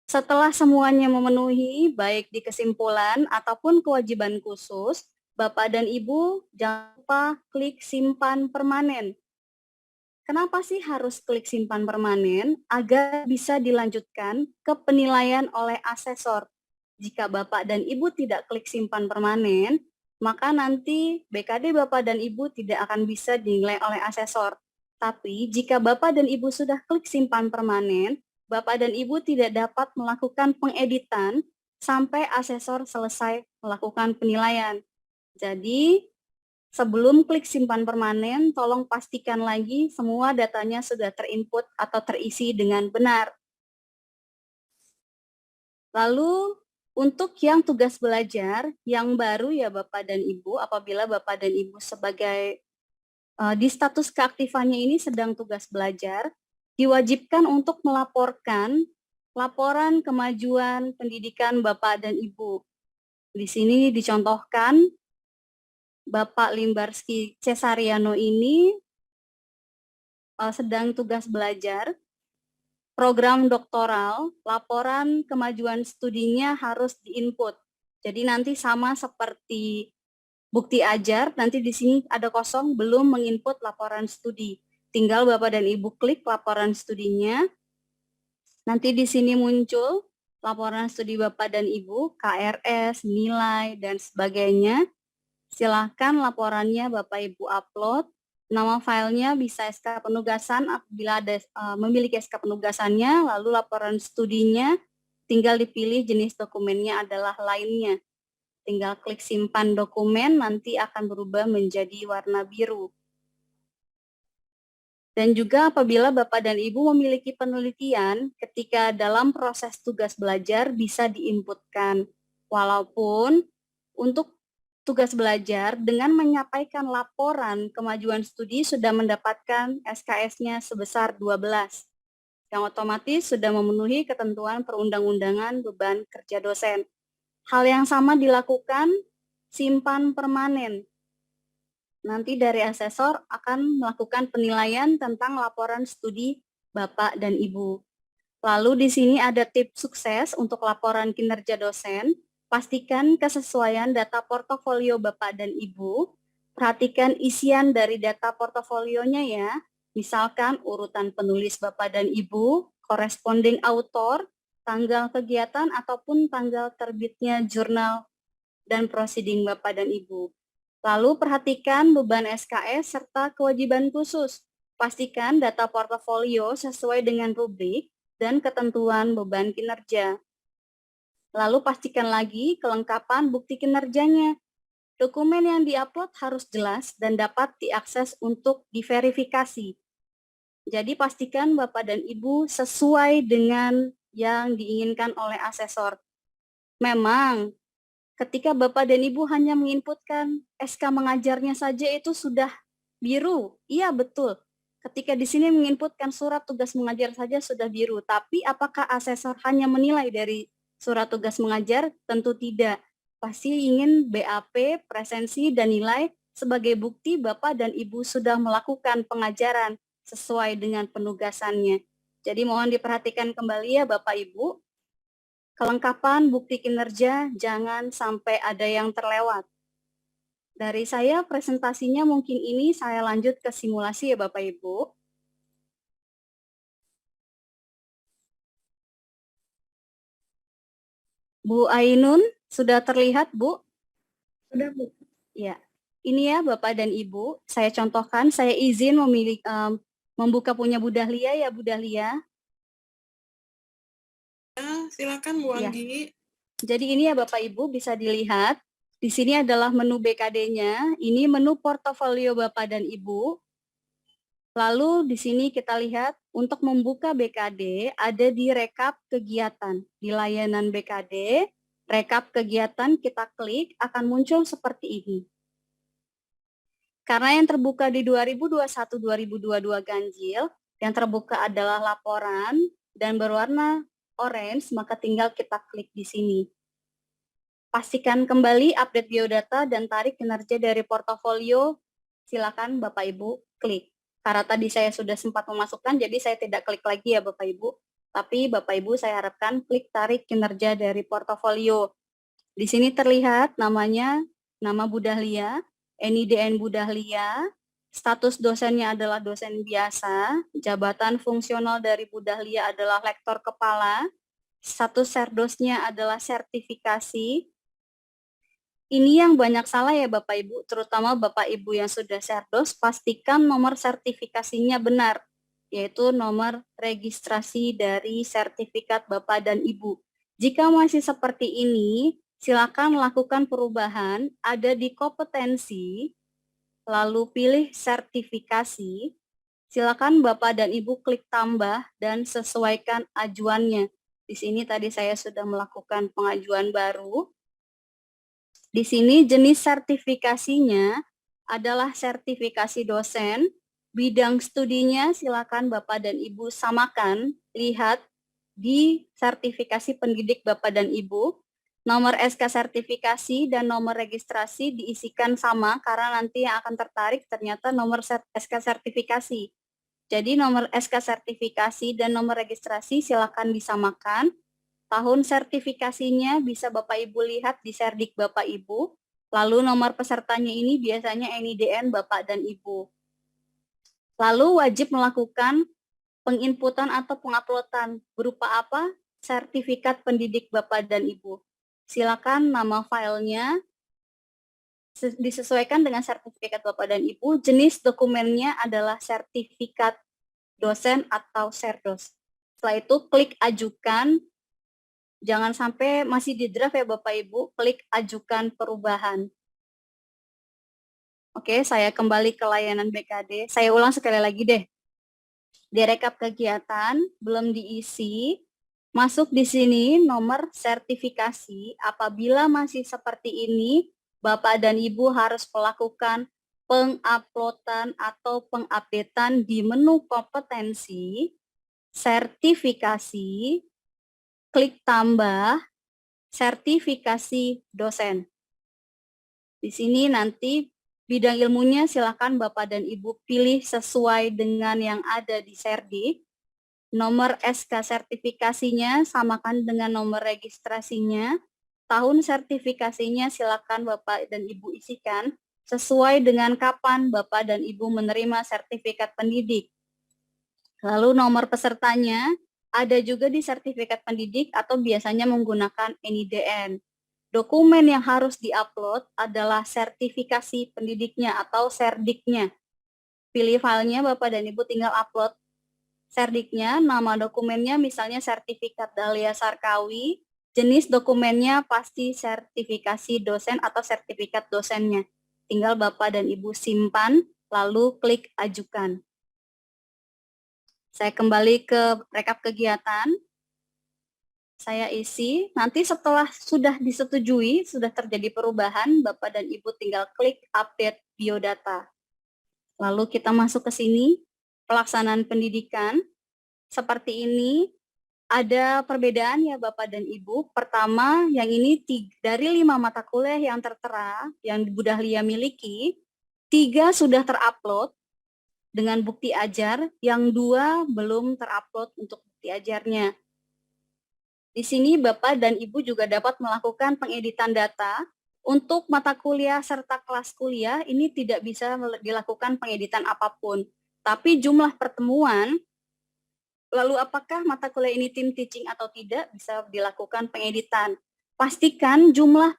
Setelah semuanya memenuhi, baik di kesimpulan ataupun kewajiban khusus, Bapak dan Ibu jangan lupa klik simpan permanen. Kenapa sih harus klik simpan permanen? Agar bisa dilanjutkan ke penilaian oleh asesor. Jika Bapak dan Ibu tidak klik simpan permanen, maka nanti BKD Bapak dan Ibu tidak akan bisa dinilai oleh asesor. Tapi jika Bapak dan Ibu sudah klik simpan permanen, Bapak dan Ibu tidak dapat melakukan pengeditan sampai asesor selesai melakukan penilaian. Jadi, sebelum klik simpan permanen, tolong pastikan lagi semua datanya sudah terinput atau terisi dengan benar. Lalu, untuk yang tugas belajar, yang baru ya Bapak dan Ibu, apabila Bapak dan Ibu sebagai di status keaktifannya ini sedang tugas belajar, diwajibkan untuk melaporkan laporan kemajuan pendidikan Bapak dan Ibu. Di sini dicontohkan, Bapak Limbarski Cesariano ini sedang tugas belajar, program doktoral, laporan kemajuan studinya harus diinput. Jadi nanti sama seperti bukti ajar, nanti di sini ada kosong, belum menginput laporan studi. Tinggal Bapak dan Ibu klik laporan studinya, nanti di sini muncul laporan studi Bapak dan Ibu, KRS, nilai, dan sebagainya. Silahkan laporannya Bapak Ibu upload. Nama filenya bisa SK penugasan apabila ada memiliki SK penugasannya, lalu laporan studinya tinggal dipilih jenis dokumennya adalah lainnya. Tinggal klik simpan dokumen, nanti akan berubah menjadi warna biru. Dan juga apabila Bapak dan Ibu memiliki penelitian, ketika dalam proses tugas belajar bisa diinputkan. Walaupun untuk tugas belajar dengan menyampaikan laporan kemajuan studi sudah mendapatkan SKS-nya sebesar 12, yang otomatis sudah memenuhi ketentuan perundang-undangan beban kerja dosen. Hal yang sama dilakukan simpan permanen. Nanti dari asesor akan melakukan penilaian tentang laporan studi Bapak dan Ibu. Lalu di sini ada tips sukses untuk laporan kinerja dosen. Pastikan kesesuaian data portofolio Bapak dan Ibu. Perhatikan isian dari data portofolionya ya. Misalkan urutan penulis Bapak dan Ibu, corresponding author, tanggal kegiatan ataupun tanggal terbitnya jurnal dan proceeding Bapak dan Ibu. Lalu perhatikan beban SKS serta kewajiban khusus. Pastikan data portofolio sesuai dengan rubrik dan ketentuan beban kinerja. Lalu pastikan lagi kelengkapan bukti kinerjanya. Dokumen yang diupload harus jelas dan dapat diakses untuk diverifikasi. Jadi pastikan Bapak dan Ibu sesuai dengan yang diinginkan oleh asesor. Memang ketika Bapak dan Ibu hanya menginputkan SK mengajarnya saja itu sudah biru. Iya, betul. Ketika di sini menginputkan surat tugas mengajar saja sudah biru. Tapi apakah asesor hanya menilai dari surat tugas mengajar? Tentu tidak. Pasti ingin BAP, presensi, dan nilai sebagai bukti Bapak dan Ibu sudah melakukan pengajaran sesuai dengan penugasannya. Jadi mohon diperhatikan kembali ya Bapak Ibu. Kelengkapan bukti kinerja jangan sampai ada yang terlewat. Dari saya presentasinya mungkin ini saya lanjut ke simulasi ya Bapak Ibu. Bu Ainun, sudah terlihat Bu? Sudah, Bu. Ya, ini ya Bapak dan Ibu, saya contohkan, saya izin membuka punya Bu Dahlia ya Bu Dahlia. Silakan Bu Ya. Anggi. Jadi ini ya Bapak Ibu bisa dilihat, di sini adalah menu BKD-nya, ini menu portofolio Bapak dan Ibu. Lalu di sini kita lihat untuk membuka BKD ada di rekap kegiatan. Di layanan BKD, rekap kegiatan kita klik akan muncul seperti ini. Karena yang terbuka di 2021-2022 ganjil, yang terbuka adalah laporan dan berwarna orange, maka tinggal kita klik di sini. Pastikan kembali update biodata dan tarik kinerja dari portofolio. Silakan Bapak Ibu klik. Karena tadi saya sudah sempat memasukkan, jadi saya tidak klik lagi ya Bapak Ibu. Tapi Bapak Ibu saya harapkan klik tarik kinerja dari portofolio. Di sini terlihat namanya, nama Bu Dahlia, NIDN Bu Dahlia, status dosennya adalah dosen biasa, jabatan fungsional dari Bu Dahlia adalah lektor kepala, status serdosnya adalah sertifikasi. Ini yang banyak salah ya Bapak Ibu, terutama Bapak Ibu yang sudah serdos, pastikan nomor sertifikasinya benar, yaitu nomor registrasi dari sertifikat Bapak dan Ibu. Jika masih seperti ini, silakan lakukan perubahan, ada di kompetensi, lalu pilih sertifikasi, silakan Bapak dan Ibu klik tambah dan sesuaikan ajuannya. Di sini tadi saya sudah melakukan pengajuan baru. Di sini jenis sertifikasinya adalah sertifikasi dosen, bidang studinya silakan Bapak dan Ibu samakan, lihat di sertifikasi pendidik Bapak dan Ibu, nomor SK sertifikasi dan nomor registrasi diisikan sama karena nanti yang akan tertarik ternyata nomor SK sertifikasi. Jadi nomor SK sertifikasi dan nomor registrasi silakan disamakan. Tahun sertifikasinya bisa Bapak Ibu lihat di Serdik Bapak Ibu. Lalu nomor pesertanya ini biasanya NIDN Bapak dan Ibu. Lalu wajib melakukan penginputan atau penguploadan berupa apa? Sertifikat pendidik Bapak dan Ibu. Silakan nama filenya disesuaikan dengan sertifikat Bapak dan Ibu. Jenis dokumennya adalah sertifikat dosen atau serdos. Setelah itu klik ajukan. Jangan sampai masih di draft ya Bapak Ibu, klik ajukan perubahan. Oke, saya kembali ke layanan BKD. Saya ulang sekali lagi deh. Di rekap kegiatan, belum diisi, masuk di sini nomor sertifikasi. Apabila masih seperti ini, Bapak dan Ibu harus melakukan penguploadan atau pengupdatean di menu kompetensi, sertifikasi, klik tambah, sertifikasi dosen. Di sini nanti bidang ilmunya silakan Bapak dan Ibu pilih sesuai dengan yang ada di Serdik. Nomor SK sertifikasinya samakan dengan nomor registrasinya. Tahun sertifikasinya silakan Bapak dan Ibu isikan sesuai dengan kapan Bapak dan Ibu menerima sertifikat pendidik. Lalu nomor pesertanya ada juga di sertifikat pendidik atau biasanya menggunakan NIDN. Dokumen yang harus diupload adalah sertifikasi pendidiknya atau serdiknya. Pilih filenya Bapak dan Ibu tinggal upload serdiknya, nama dokumennya misalnya sertifikat Dahlia Sarkawi, jenis dokumennya pasti sertifikasi dosen atau sertifikat dosennya. Tinggal Bapak dan Ibu simpan, lalu klik ajukan. Saya kembali ke rekap kegiatan. Saya isi, nanti setelah sudah disetujui, sudah terjadi perubahan, Bapak dan Ibu tinggal klik update biodata. Lalu kita masuk ke sini, pelaksanaan pendidikan. Seperti ini, ada perbedaan ya Bapak dan Ibu. Pertama, yang ini dari 5 mata kuliah yang tertera, yang Bu Dahlia miliki, 3 sudah terupload dengan bukti ajar, yang 2 belum terupload untuk bukti ajarnya. Di sini Bapak dan Ibu juga dapat melakukan pengeditan data. Untuk mata kuliah serta kelas kuliah ini tidak bisa dilakukan pengeditan apapun. Tapi jumlah pertemuan, lalu apakah mata kuliah ini tim teaching atau tidak, bisa dilakukan pengeditan. Pastikan jumlah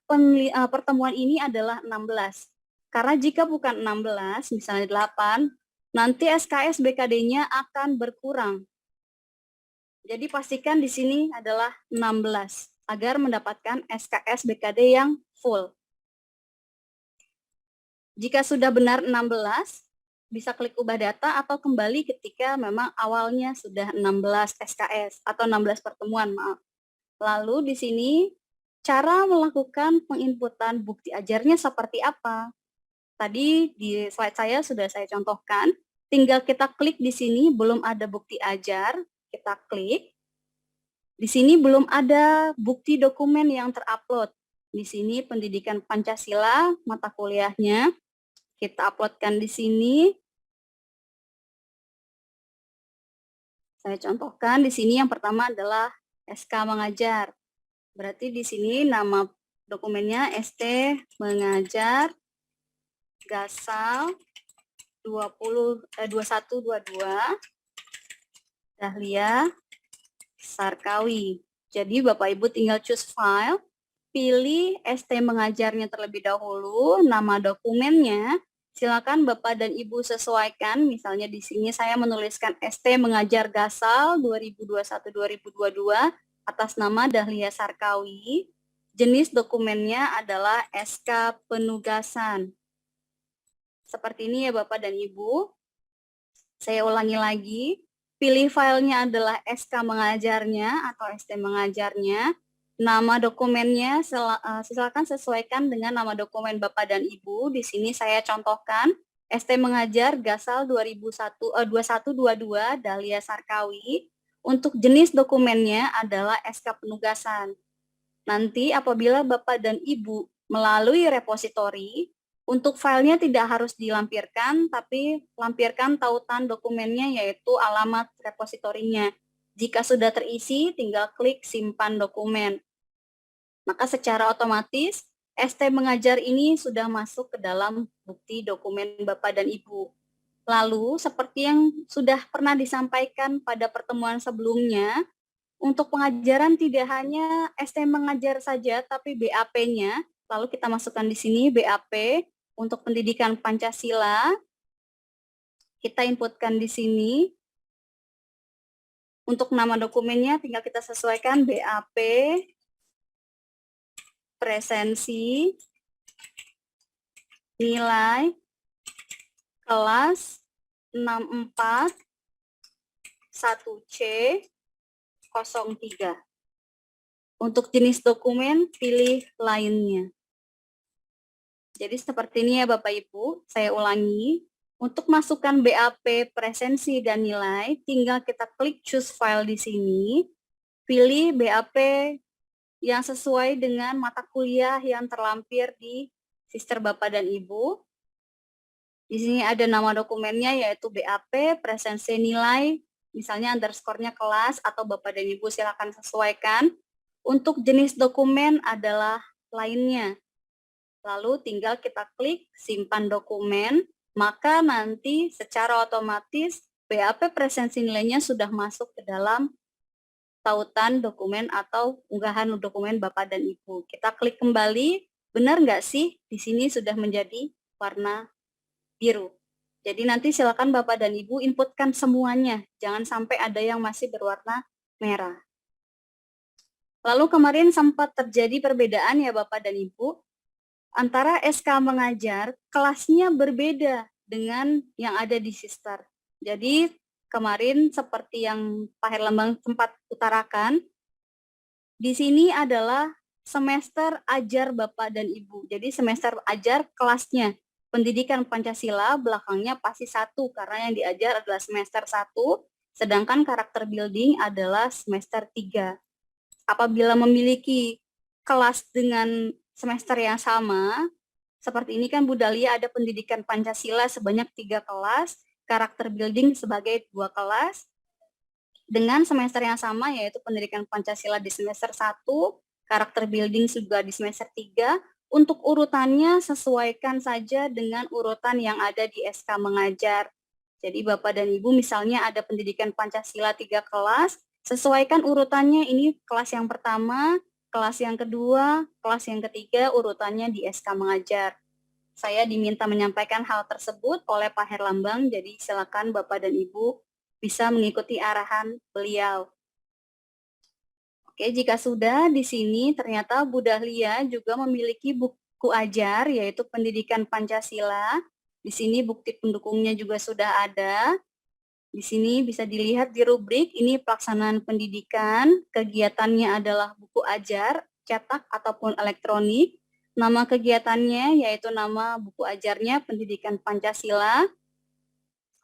pertemuan ini adalah 16. Karena jika bukan 16, misalnya 8, nanti SKS BKD-nya akan berkurang. Jadi pastikan di sini adalah 16 agar mendapatkan SKS BKD yang full. Jika sudah benar 16, bisa klik ubah data atau kembali ketika memang awalnya sudah 16 SKS atau 16 pertemuan, maaf. Lalu di sini cara melakukan penginputan bukti ajarnya seperti apa? Tadi di slide saya sudah saya contohkan, tinggal kita klik di sini, belum ada bukti ajar, kita klik. Di sini belum ada bukti dokumen yang terupload. Di sini pendidikan Pancasila, mata kuliahnya, kita uploadkan di sini. Saya contohkan di sini yang pertama adalah SK mengajar. Berarti di sini nama dokumennya ST mengajar Gasal 2122 Dahlia Sarkawi. Jadi Bapak Ibu tinggal choose file, pilih ST mengajarnya terlebih dahulu, nama dokumennya, silakan Bapak dan Ibu sesuaikan, misalnya di sini saya menuliskan ST mengajar Gasal 2021-2022 atas nama Dahlia Sarkawi. Jenis dokumennya adalah SK penugasan. Seperti ini ya Bapak dan Ibu. Saya ulangi lagi. Pilih filenya adalah SK mengajarnya atau ST mengajarnya. Nama dokumennya silakan sesuaikan dengan nama dokumen Bapak dan Ibu. Di sini saya contohkan ST mengajar Gasal 2122 Dahlia Sarkawi. Untuk jenis dokumennya adalah SK penugasan. Nanti apabila Bapak dan Ibu melalui repositori, untuk filenya tidak harus dilampirkan, tapi lampirkan tautan dokumennya yaitu alamat repositorinya. Jika sudah terisi, tinggal klik simpan dokumen. Maka secara otomatis, ST mengajar ini sudah masuk ke dalam bukti dokumen Bapak dan Ibu. Lalu, seperti yang sudah pernah disampaikan pada pertemuan sebelumnya, untuk pengajaran tidak hanya ST mengajar saja, tapi BAP-nya, lalu kita masukkan di sini BAP, untuk pendidikan Pancasila, kita inputkan di sini. Untuk nama dokumennya tinggal kita sesuaikan BAP, presensi, nilai, kelas 64, 1C, 03. Untuk jenis dokumen, pilih lainnya. Jadi seperti ini ya Bapak Ibu, saya ulangi. Untuk masukkan BAP, presensi, dan nilai, tinggal kita klik choose file di sini, pilih BAP yang sesuai dengan mata kuliah yang terlampir di sister Bapak dan Ibu. Di sini ada nama dokumennya yaitu BAP, presensi, nilai, misalnya underscore-nya kelas, atau Bapak dan Ibu silakan sesuaikan. Untuk jenis dokumen adalah lainnya. Lalu tinggal kita klik simpan dokumen, maka nanti secara otomatis BAP presensi nilainya sudah masuk ke dalam tautan dokumen atau unggahan dokumen Bapak dan Ibu. Kita klik kembali, benar nggak sih di sini sudah menjadi warna biru. Jadi nanti silakan Bapak dan Ibu inputkan semuanya, jangan sampai ada yang masih berwarna merah. Lalu kemarin sempat terjadi perbedaan ya Bapak dan Ibu, antara SK mengajar, kelasnya berbeda dengan yang ada di sister. Jadi kemarin seperti yang Pak Herlambang sempat utarakan, di sini adalah semester ajar Bapak dan Ibu. Jadi semester ajar kelasnya. Pendidikan Pancasila belakangnya pasti 1, karena yang diajar adalah semester 1, sedangkan karakter building adalah semester 3. Apabila memiliki kelas dengan semester yang sama, seperti ini kan Bu Dahlia ada pendidikan Pancasila sebanyak 3 kelas, karakter building sebagai 2 kelas, dengan semester yang sama yaitu pendidikan Pancasila di semester 1, karakter building juga di semester 3, untuk urutannya sesuaikan saja dengan urutan yang ada di SK mengajar. Jadi Bapak dan Ibu misalnya ada pendidikan Pancasila 3 kelas, sesuaikan urutannya ini kelas yang pertama, kelas yang kedua, kelas yang ketiga, urutannya di SK mengajar. Saya diminta menyampaikan hal tersebut oleh Pak Herlambang, jadi silakan Bapak dan Ibu bisa mengikuti arahan beliau. Oke, jika sudah di sini ternyata Bu Dahlia juga memiliki buku ajar, yaitu Pendidikan Pancasila. Di sini bukti pendukungnya juga sudah ada. Di sini bisa dilihat di rubrik, ini pelaksanaan pendidikan, kegiatannya adalah buku ajar, cetak ataupun elektronik. Nama kegiatannya yaitu nama buku ajarnya Pendidikan Pancasila.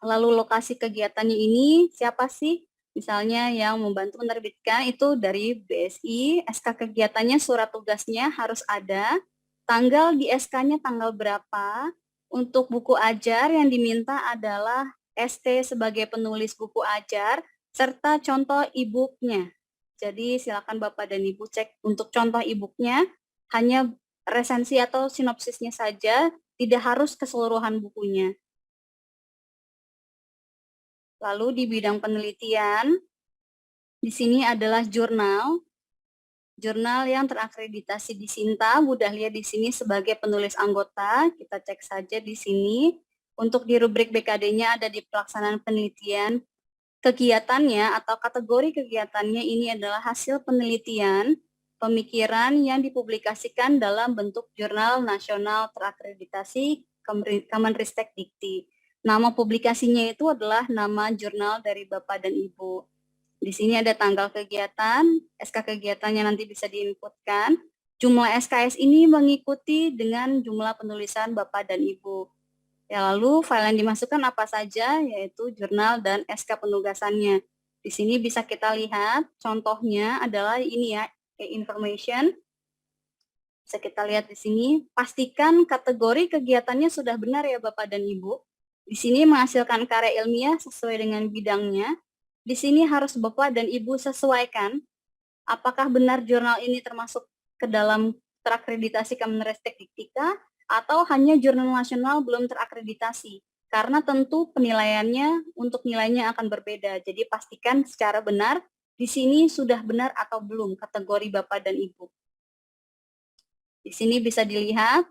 Lalu lokasi kegiatannya ini siapa sih? Misalnya yang membantu menerbitkan itu dari BSI, SK kegiatannya, surat tugasnya harus ada, tanggal di SK-nya tanggal berapa, untuk buku ajar yang diminta adalah ST sebagai penulis buku ajar, serta contoh e-book-nya. Jadi silakan Bapak dan Ibu cek untuk contoh e-book-nya, hanya resensi atau sinopsisnya saja, tidak harus keseluruhan bukunya. Lalu di bidang penelitian, di sini adalah jurnal yang terakreditasi di Sinta. Bu Dahlia di sini sebagai penulis anggota, kita cek saja di sini. Untuk di rubrik BKD-nya ada di pelaksanaan penelitian. Kegiatannya atau kategori kegiatannya ini adalah hasil penelitian, pemikiran yang dipublikasikan dalam bentuk jurnal nasional terakreditasi Kemenristek Dikti. Nama publikasinya itu adalah nama jurnal dari Bapak dan Ibu. Di sini ada tanggal kegiatan, SK kegiatannya nanti bisa diinputkan. Jumlah SKS ini mengikuti dengan jumlah penulisan Bapak dan Ibu. Ya, lalu file yang dimasukkan apa saja, yaitu jurnal dan SK penugasannya. Di sini bisa kita lihat, contohnya adalah ini ya, information. Bisa kita lihat di sini, pastikan kategori kegiatannya sudah benar ya Bapak dan Ibu. Di sini menghasilkan karya ilmiah sesuai dengan bidangnya. Di sini harus Bapak dan Ibu sesuaikan apakah benar jurnal ini termasuk ke dalam terakreditasi Kemenristek Diktika atau hanya jurnal nasional belum terakreditasi. Karena tentu penilaiannya untuk nilainya akan berbeda. Jadi pastikan secara benar di sini sudah benar atau belum kategori Bapak dan Ibu. Di sini bisa dilihat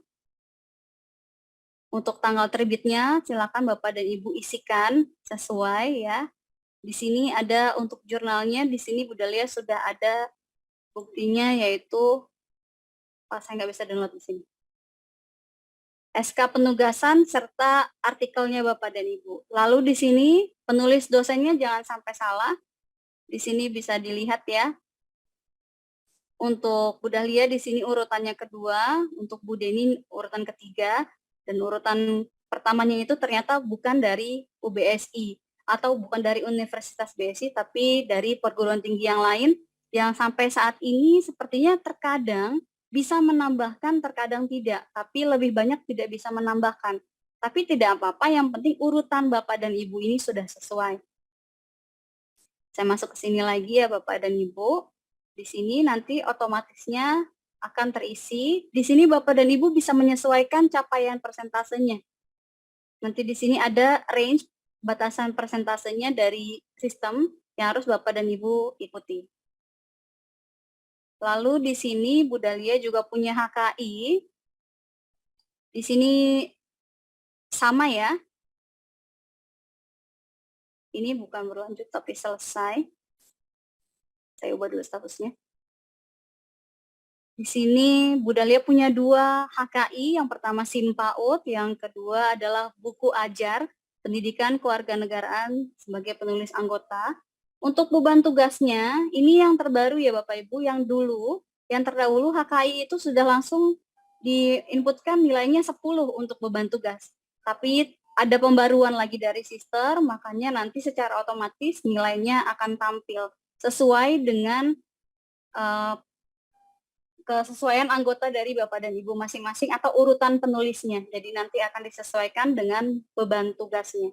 untuk tanggal terbitnya, silakan Bapak dan Ibu isikan sesuai ya. Di sini ada untuk jurnalnya, di sini Bu Dahlia sudah ada buktinya yaitu, saya nggak bisa download di sini. SK penugasan serta artikelnya Bapak dan Ibu. Lalu di sini penulis dosennya jangan sampai salah. Di sini bisa dilihat ya. Untuk Bu Dahlia di sini urutannya kedua, untuk Bu Deni urutan ketiga, dan urutan pertamanya itu ternyata bukan dari UBSI atau bukan dari Universitas BSI, tapi dari perguruan tinggi yang lain yang sampai saat ini sepertinya terkadang bisa menambahkan, terkadang tidak, tapi lebih banyak tidak bisa menambahkan. Tapi tidak apa-apa, yang penting urutan Bapak dan Ibu ini sudah sesuai. Saya masuk ke sini lagi ya Bapak dan Ibu. Di sini nanti otomatisnya akan terisi. Di sini Bapak dan Ibu bisa menyesuaikan capaian persentasenya. Nanti di sini ada range batasan persentasenya dari sistem yang harus Bapak dan Ibu ikuti. Lalu di sini Bu Dahlia juga punya HKI. Di sini sama ya. Ini bukan berlanjut tapi selesai. Saya ubah dulu statusnya. Di sini Bu Dahlia punya 2 HKI, yang pertama SIMPAUD, yang kedua adalah buku ajar Pendidikan Kewarganegaraan sebagai penulis anggota. Untuk beban tugasnya, ini yang terbaru ya Bapak Ibu, yang terdahulu HKI itu sudah langsung diinputkan nilainya 10 untuk beban tugas. Tapi ada pembaruan lagi dari sister, makanya nanti secara otomatis nilainya akan tampil sesuai dengan kesesuaian anggota dari Bapak dan Ibu masing-masing atau urutan penulisnya. Jadi nanti akan disesuaikan dengan beban tugasnya.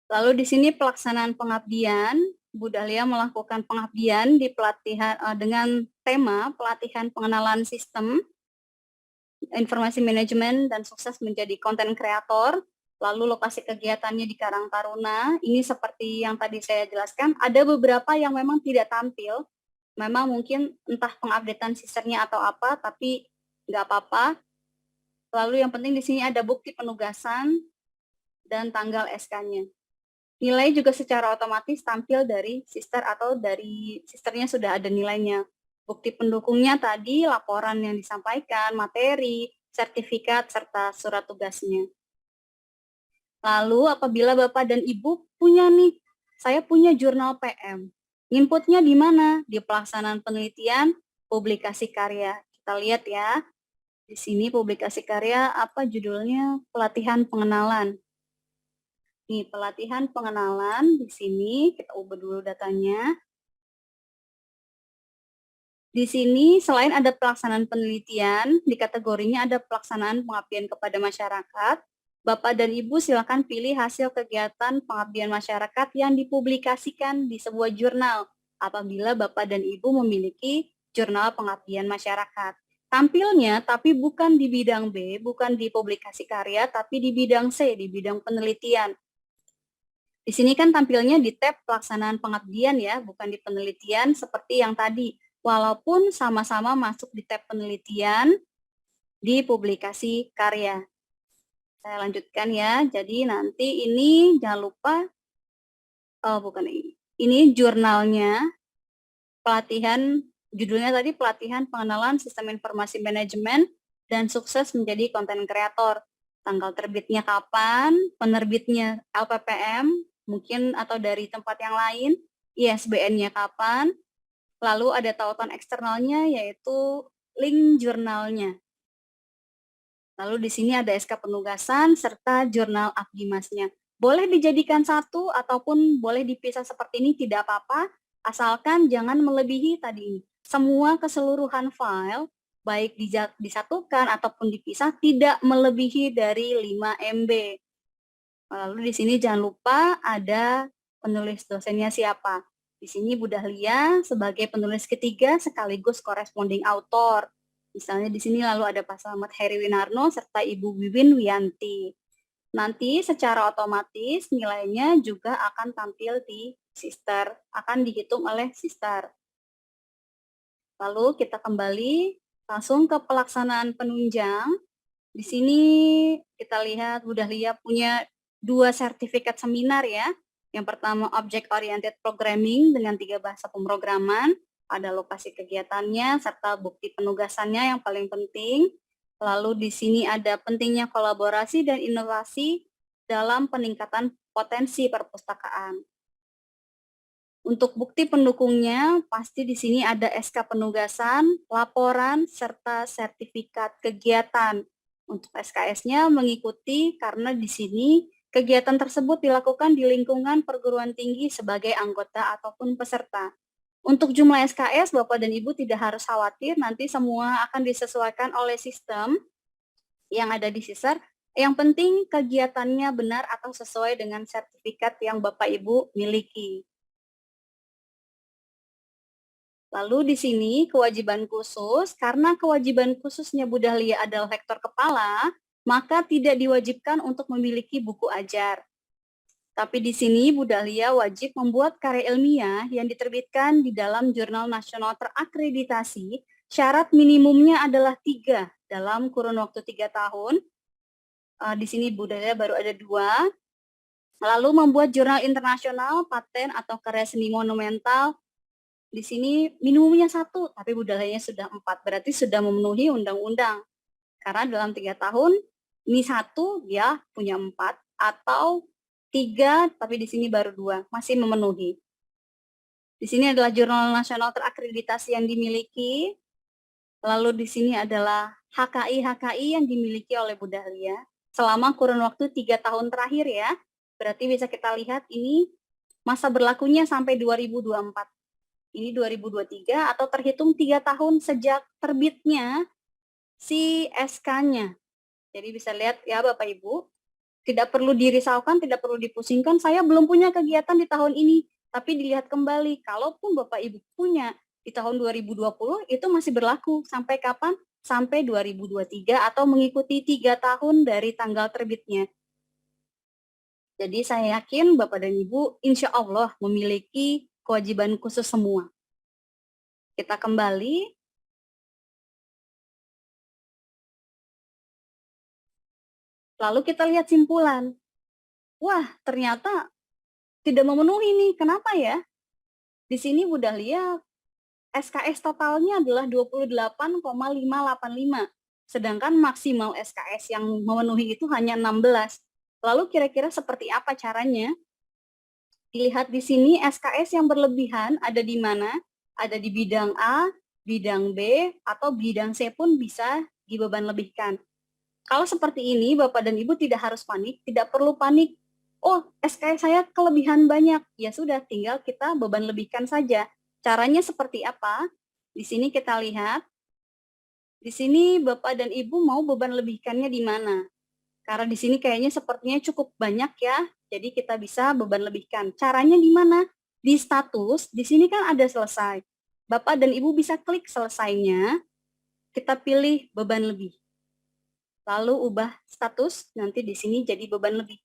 Lalu di sini pelaksanaan pengabdian, Bu Dahlia melakukan pengabdian di pelatihan dengan tema pelatihan pengenalan sistem informasi manajemen dan sukses menjadi konten kreator. Lalu lokasi kegiatannya di Karang Taruna. Ini seperti yang tadi saya jelaskan, ada beberapa yang memang tidak tampil. Memang mungkin entah pengupdatean sisternya atau apa, tapi nggak apa-apa. Lalu yang penting di sini ada bukti penugasan dan tanggal SK-nya. Nilai juga secara otomatis tampil dari sister atau dari sisternya sudah ada nilainya. Bukti pendukungnya tadi, laporan yang disampaikan, materi, sertifikat, serta surat tugasnya. Lalu apabila Bapak dan Ibu punya nih, saya punya jurnal PM. Inputnya di mana? Di pelaksanaan penelitian, publikasi karya. Kita lihat ya. Di sini publikasi karya apa judulnya? Pelatihan pengenalan. Nih, pelatihan pengenalan di sini kita ubah dulu datanya. Di sini selain ada pelaksanaan penelitian, di kategorinya ada pelaksanaan pengabdian kepada masyarakat. Bapak dan Ibu silakan pilih hasil kegiatan pengabdian masyarakat yang dipublikasikan di sebuah jurnal apabila Bapak dan Ibu memiliki jurnal pengabdian masyarakat. Tampilnya tapi bukan di bidang B, bukan di publikasi karya, tapi di bidang C, di bidang penelitian. Di sini kan tampilnya di tab pelaksanaan pengabdian ya, bukan di penelitian seperti yang tadi. Walaupun sama-sama masuk di tab penelitian di publikasi karya. Saya lanjutkan ya. Jadi nanti ini jangan lupa, bukan ini. Ini jurnalnya, pelatihan, judulnya tadi pelatihan pengenalan sistem informasi manajemen dan sukses menjadi konten kreator. Tanggal terbitnya kapan, penerbitnya LPPM, mungkin atau dari tempat yang lain, ISBN-nya kapan, lalu ada tautan eksternalnya yaitu link jurnalnya. Lalu di sini ada SK penugasan serta jurnal Akdimasnya. Boleh dijadikan satu ataupun boleh dipisah seperti ini, tidak apa-apa, asalkan jangan melebihi tadi ini. Semua keseluruhan file, baik disatukan ataupun dipisah, tidak melebihi dari 5 MB. Lalu di sini jangan lupa ada penulis dosennya siapa. Di sini Bu Dahlia sebagai penulis ketiga sekaligus corresponding author. Misalnya di sini lalu ada Pak Slamet Heri Winarno serta Ibu Wiwin Wiyanti. Nanti secara otomatis nilainya juga akan tampil di sister, akan dihitung oleh sister. Lalu kita kembali langsung ke pelaksanaan penunjang. Di sini kita lihat Bu Dahlia punya 2 sertifikat seminar ya. Yang pertama Object Oriented Programming dengan 3 bahasa pemrograman, ada lokasi kegiatannya serta bukti penugasannya yang paling penting. Lalu di sini ada pentingnya kolaborasi dan inovasi dalam peningkatan potensi perpustakaan. Untuk bukti pendukungnya, pasti di sini ada SK penugasan, laporan, serta sertifikat kegiatan. Untuk SKS-nya mengikuti karena di sini kegiatan tersebut dilakukan di lingkungan perguruan tinggi sebagai anggota ataupun peserta. Untuk jumlah SKS, Bapak dan Ibu tidak harus khawatir, nanti semua akan disesuaikan oleh sistem yang ada di sister. Yang penting kegiatannya benar atau sesuai dengan sertifikat yang Bapak Ibu miliki. Lalu di sini kewajiban khusus, karena kewajiban khususnya Bu Dahlia adalah lektor kepala, maka tidak diwajibkan untuk memiliki buku ajar. Tapi di sini Bu Dahlia wajib membuat karya ilmiah yang diterbitkan di dalam jurnal nasional terakreditasi. Syarat minimumnya adalah 3 dalam kurun waktu 3 tahun. Di sini Bu Dahlia baru ada 2. Lalu membuat jurnal internasional, paten atau karya seni monumental. Di sini minimumnya 1, tapi Bu Dahlia sudah 4. Berarti sudah memenuhi undang-undang. Karena dalam 3 tahun, ini 1 dia punya 4 atau 3, tapi di sini baru 2, masih memenuhi. Di sini adalah jurnal nasional terakreditasi yang dimiliki. Lalu di sini adalah HKI yang dimiliki oleh Bu Dahlia selama kurun waktu 3 tahun terakhir ya. Berarti bisa kita lihat ini masa berlakunya sampai 2024. Ini 2023 atau terhitung 3 tahun sejak terbitnya si SK-nya. Jadi bisa lihat ya Bapak Ibu, tidak perlu dirisaukan, tidak perlu dipusingkan, saya belum punya kegiatan di tahun ini, tapi dilihat kembali, kalaupun Bapak Ibu punya di tahun 2020, itu masih berlaku. Sampai kapan? Sampai 2023 atau mengikuti 3 tahun dari tanggal terbitnya. Jadi saya yakin Bapak dan Ibu insya Allah memiliki kewajiban khusus semua. Kita kembali. Lalu kita lihat simpulan. Wah, ternyata tidak memenuhi nih. Kenapa ya? Di sini Bu Dahlia SKS totalnya adalah 28,585. Sedangkan maksimal SKS yang memenuhi itu hanya 16. Lalu kira-kira seperti apa caranya? Dilihat di sini SKS yang berlebihan ada di mana? Ada di bidang A, bidang B, atau bidang C pun bisa dibeban lebihkan. Kalau seperti ini, Bapak dan Ibu tidak harus panik, tidak perlu panik. Oh, SKS saya kelebihan banyak. Ya sudah, tinggal kita beban lebihkan saja. Caranya seperti apa? Di sini kita lihat. Di sini Bapak dan Ibu mau beban lebihkannya di mana? Karena di sini kayaknya sepertinya cukup banyak ya. Jadi kita bisa beban lebihkan. Caranya di mana? Di status, di sini kan ada selesai. Bapak dan Ibu bisa klik selesainya. Kita pilih beban lebih. Lalu ubah status, nanti di sini jadi beban lebih.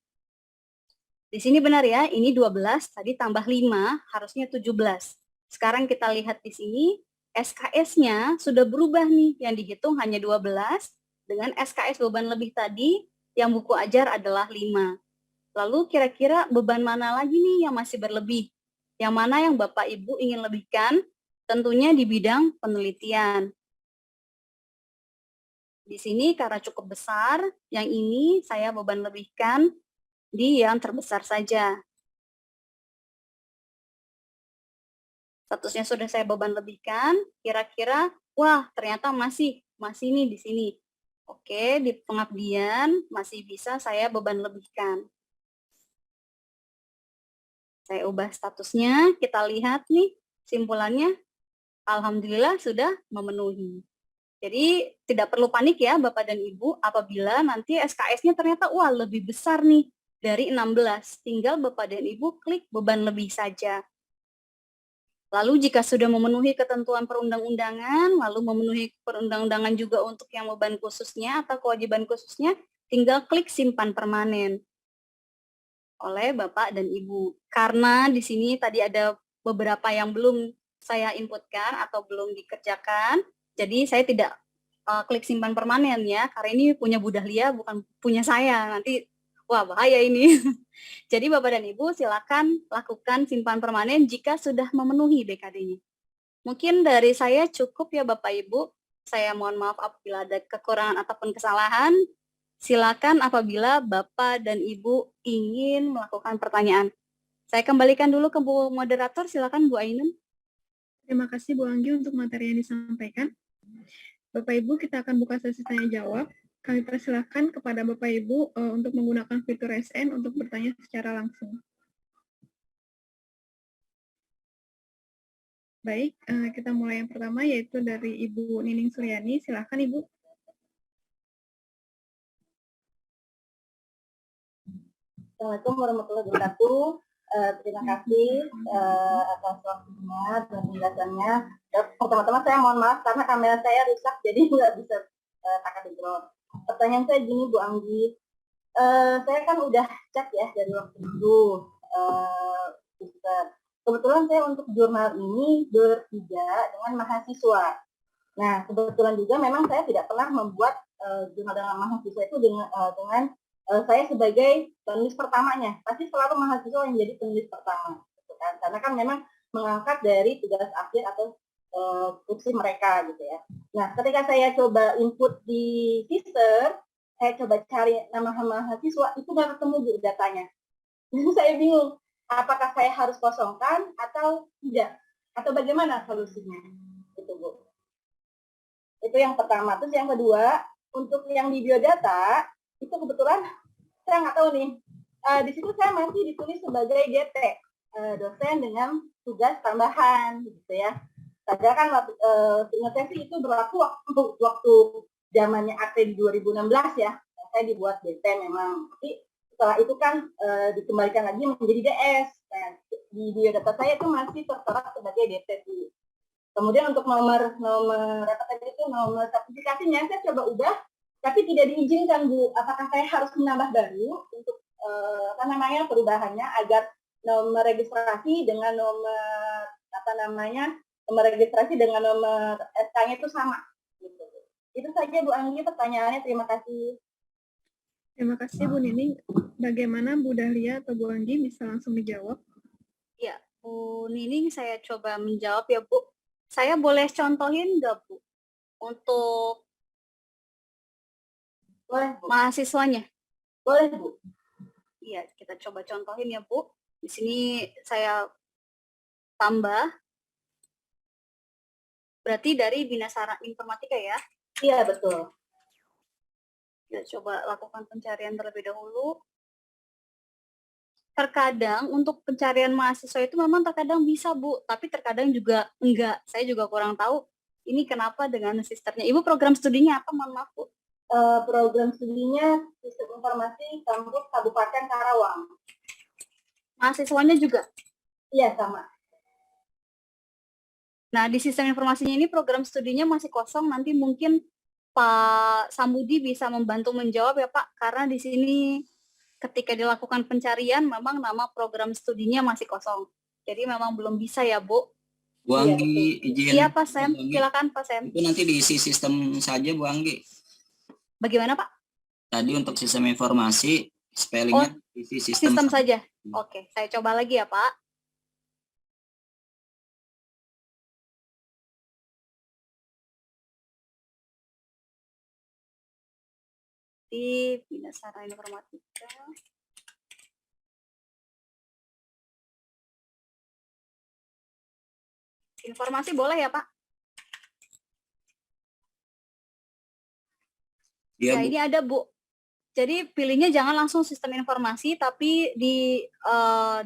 Di sini benar ya, ini 12, tadi tambah 5, harusnya 17. Sekarang kita lihat di sini, SKS-nya sudah berubah nih, yang dihitung hanya 12, dengan SKS beban lebih tadi, yang buku ajar adalah 5. Lalu kira-kira beban mana lagi nih yang masih berlebih? Yang mana yang Bapak Ibu ingin lebihkan? Tentunya di bidang penelitian. Di sini karena cukup besar, yang ini saya beban lebihkan di yang terbesar saja. Statusnya sudah saya beban lebihkan, kira-kira, wah ternyata masih nih di sini. Oke, di pengabdian masih bisa saya beban lebihkan. Saya ubah statusnya, kita lihat nih simpulannya, alhamdulillah sudah memenuhi. Jadi tidak perlu panik ya Bapak dan Ibu apabila nanti SKS-nya ternyata wah lebih besar nih dari 16. Tinggal Bapak dan Ibu klik beban lebih saja. Lalu jika sudah memenuhi ketentuan perundang-undangan, lalu memenuhi perundang-undangan juga untuk yang beban khususnya atau kewajiban khususnya, tinggal klik simpan permanen oleh Bapak dan Ibu. Karena di sini tadi ada beberapa yang belum saya inputkan atau belum dikerjakan, jadi saya tidak klik simpan permanen ya, karena ini punya Bu Dahlia bukan punya saya. Nanti wah bahaya ini. Jadi Bapak dan Ibu silakan lakukan simpan permanen jika sudah memenuhi BKD-nya. Mungkin dari saya cukup ya Bapak Ibu. Saya mohon maaf apabila ada kekurangan ataupun kesalahan. Silakan apabila Bapak dan Ibu ingin melakukan pertanyaan. Saya kembalikan dulu ke Bu Moderator, silakan Bu Ainun. Terima kasih Bu Anggi untuk materi yang disampaikan. Bapak Ibu, kita akan buka sesi tanya jawab. Kami persilahkan kepada Bapak Ibu untuk menggunakan fitur SN untuk bertanya secara langsung. Baik, kita mulai yang pertama yaitu dari Ibu Nining Suryani. Silakan Ibu. Assalamualaikum warahmatullahi wabarakatuh. Terima kasih atas waktunya dan penjelasannya. Pertama-tama saya mohon maaf karena kamera saya rusak jadi nggak bisa pakai background. Pertanyaan saya gini Bu Anggi, saya kan udah cek ya dari waktu dulu. Kebetulan saya untuk jurnal ini bertiga dengan mahasiswa. Nah kebetulan juga memang saya tidak pernah membuat jurnal dengan mahasiswa itu dengan saya sebagai penulis pertamanya, pasti selalu mahasiswa yang jadi penulis pertama, gitu kan? Karena kan memang mengangkat dari tugas akhir atau skripsi mereka, gitu ya. Nah, ketika saya coba input di Fister, saya coba cari nama mahasiswa, itu nggak ketemu Bu datanya. Jadi saya bingung, apakah saya harus kosongkan atau tidak, atau bagaimana solusinya, gitu Bu. Itu yang pertama. Terus yang kedua, untuk yang di biodata, itu kebetulan saya nggak tahu nih. Di situ saya masih ditulis sebagai DT, dosen dengan tugas tambahan, gitu ya. Padahal kan seingat saya sih itu berlaku waktu zamannya AT di 2016 ya. Saya dibuat DT memang. Tapi setelah itu kan dikembalikan lagi menjadi DS. Nah, di biodata saya itu masih tertera sebagai DT dulu. Kemudian untuk nomor apa tadi itu nomor sertifikasinya saya coba ubah, tapi tidak diizinkan Bu. Apakah saya harus menambah baru untuk perubahannya agar nomor registrasi dengan nomor nomor registrasi dengan nomor SK-nya itu sama. Gitu. Itu saja Bu Anggi pertanyaannya. Terima kasih. Terima kasih Bu Nining. Bagaimana Bu Dahlia atau Bu Anggi bisa langsung dijawab? Ya, Bu Nining saya coba menjawab ya Bu. Saya boleh contohin nggak Bu untuk Boleh Bu. Mahasiswanya? Boleh Bu. Iya, kita coba contohin ya Bu. Di sini saya tambah Berarti dari Bina Sarana Informatika ya? Iya, betul. Kita coba lakukan pencarian terlebih dahulu. Terkadang untuk pencarian mahasiswa itu memang terkadang bisa, Bu, tapi terkadang juga enggak. Saya juga kurang tahu ini kenapa dengan sistemnya. Ibu program studinya apa, mohon maaf, Bu? Program studinya Sistem Informasi Kampus Kabupaten Karawang. Mahasiswanya juga? Iya, sama. Nah, di sistem informasinya ini program studinya masih kosong, nanti mungkin Pak Samudi bisa membantu menjawab ya Pak, karena di sini ketika dilakukan pencarian memang nama program studinya masih kosong. Jadi memang belum bisa ya Bu. Bu Anggi, izin. Iya Pak Sam, silakan Pak Sam. Itu nanti diisi sistem saja Bu Anggi. Bagaimana Pak? Tadi untuk sistem informasi, spellingnya isi Sistem saja. Oke, saya coba lagi ya Pak. Di Bina Sarana Informatika. Informasi boleh ya Pak? Ya, ini ada Bu. Jadi pilihnya jangan langsung sistem informasi, tapi di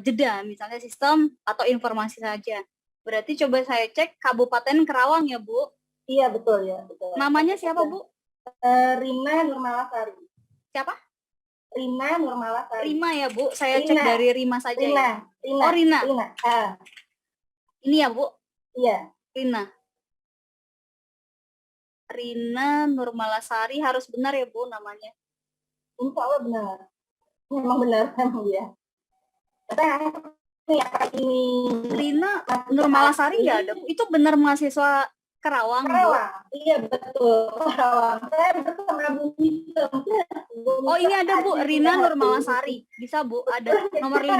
jeda, misalnya sistem atau informasi saja. Berarti coba saya cek Kabupaten Karawang ya Bu? Iya, betul ya. Betul. Namanya siapa Bu? Rina Nurmalasari. Siapa? Rina Nurmalasari. Rima ya Bu, saya cek dari Rima saja Rina. ya. Rina. Oh Rina. Rina. Ini ya Bu? Iya. Rina. Rina Nurmalasari harus benar ya Bu namanya? Insya Allah benar. Memang benar kan ya. Ini Rina Nurmalasari nggak ada Bu? Itu benar mahasiswa Karawang Bu? Iya betul, Karawang. Saya bersama Bu Nisa. Oh ini ada Bu, Rina Nurmalasari. Bisa Bu, ada nomor 5.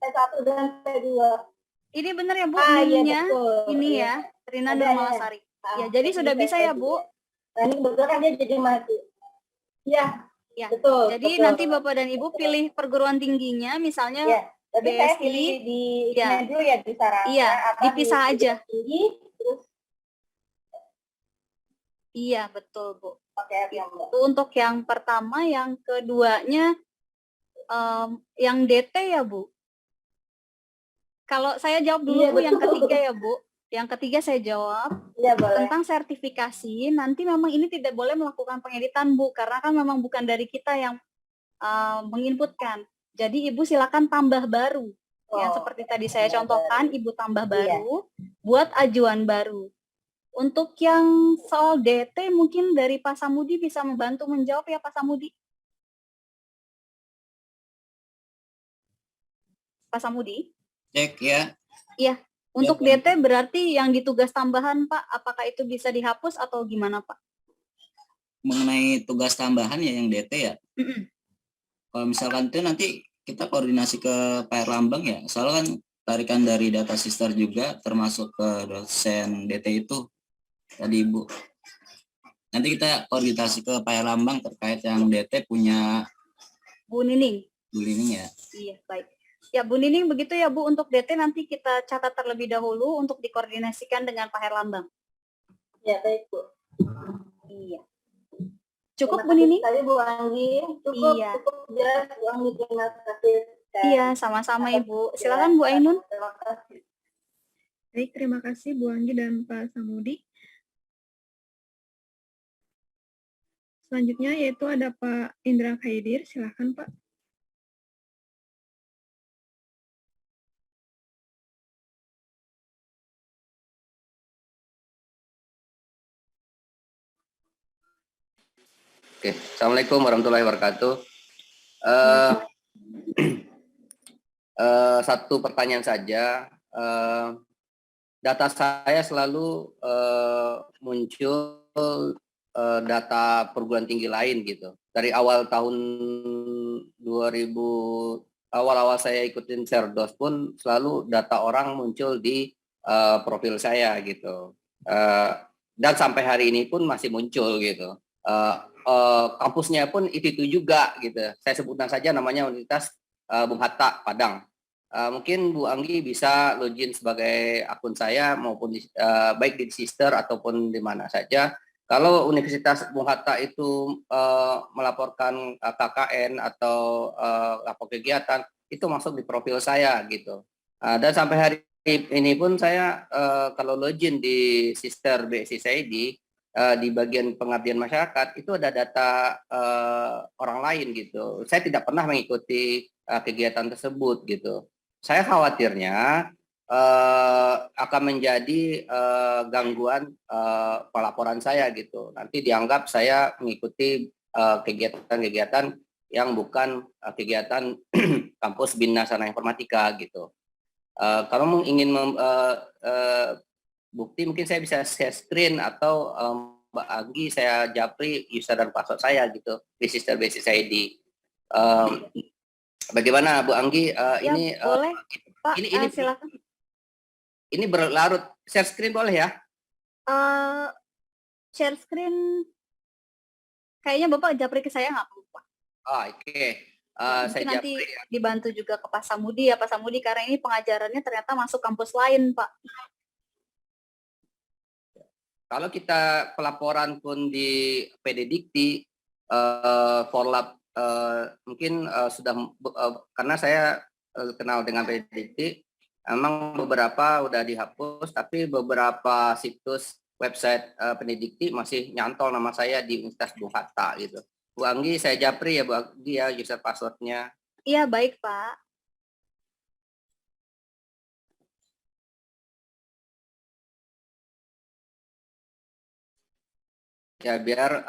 Saya 1 dan saya 2. Ini benar ya Bu, iya, ini ya, Rina Nurmalasari. Ya, jadi sudah bisa ya Bu? Nah, ini kebetulan dia jadi mati. Iya, ya. Betul. Jadi betul. nanti Bapak dan Ibu pilih perguruan tingginya, misalnya ya. Tapi saya BSI, pilih di dulu ya di Sarana. Iya, dipisah aja. Tinggi, terus. Iya, betul Bu. Oke, itu untuk yang pertama, yang keduanya yang DT ya Bu? Kalau saya jawab dulu Bu, yang ketiga ya Bu. Yang ketiga saya jawab tentang sertifikasi. Nanti memang ini tidak boleh melakukan pengeditan Bu, karena kan memang bukan dari kita yang menginputkan. Jadi Ibu silakan tambah baru. Yang seperti tadi saya contohkan, Ibu tambah baru, buat ajuan baru. Untuk yang soal DT mungkin dari Pak Samudi bisa membantu menjawab ya Pak Samudi. Pak Samudi? Cek ya. Iya. Untuk DT berarti yang ditugas tambahan Pak, apakah itu bisa dihapus atau gimana Pak? Mengenai tugas tambahan ya yang DT ya. Kalau misalkan itu nanti kita koordinasi ke Pak Erlambang ya. Soalnya kan tarikan dari data sister juga termasuk ke dosen DT itu tadi Ibu. Nanti kita koordinasi ke Pak Erlambang terkait yang DT punya Bu Nining. Bu Nining ya. Iya, baik. Ya Bu Nining begitu ya Bu, untuk DT nanti kita catat terlebih dahulu untuk dikoordinasikan dengan Pak Herlambang. Ya baik Bu. Iya. Cukup Bu Nining? Tadi Bu Anggi, cukup, iya. Cukup jelas Bu Anggi, terima kasih. Iya, sama-sama Ibu. Silakan Bu Ainun. Terima kasih. Baik, terima kasih Bu Anggi dan Pak Samudi. Selanjutnya yaitu ada Pak Indra Khaidir, silakan Pak. Oke, Assalamualaikum warahmatullahi wabarakatuh. Satu pertanyaan saja. Data saya selalu muncul data perguruan tinggi lain gitu. Dari awal tahun 2000, awal-awal saya ikutin Serdos pun selalu data orang muncul di profil saya gitu. Dan sampai hari ini pun masih muncul gitu. Kampusnya pun itu juga gitu. Saya sebutkan saja namanya Universitas Bung Hatta Padang. Mungkin Bu Anggi bisa login sebagai akun saya maupun baik di Sister ataupun di mana saja. Kalau Universitas Bung Hatta itu melaporkan KKN atau lapor kegiatan, itu masuk di profil saya gitu. Dan sampai hari ini pun saya kalau login di Sister BSID di bagian pengabdian masyarakat itu ada data orang lain gitu. Saya tidak pernah mengikuti kegiatan tersebut gitu. Saya khawatirnya akan menjadi gangguan pelaporan saya gitu. Nanti dianggap saya mengikuti kegiatan-kegiatan yang bukan kegiatan kampus Bina Sarana Informatika gitu. Kalau ingin bukti mungkin saya bisa share screen atau Mbak Anggi saya japri user dan password saya gitu di Sister Basis ID. Bagaimana Bu Anggi? Ya, Ini boleh Pak, ini silakan. Ini berlarut. Share screen boleh ya? Share screen, kayaknya Bapak japri ke saya nggak apa-apa. Oke. Mungkin Saya nanti japri ya. dibantu juga ke Pak Samudi ya, Pak Samudi, karena ini pengajarannya ternyata masuk kampus lain, Pak. Kalau kita pelaporan pun di PD Dikti, Forlap mungkin sudah karena saya kenal dengan PD Dikti, memang beberapa udah dihapus, tapi beberapa situs website Pendidikti masih nyantol nama saya di Universitas Bung Hatta gitu. Bu Anggi, saya japri ya Bu Anggi ya user passwordnya. Iya, baik Pak. Ya biar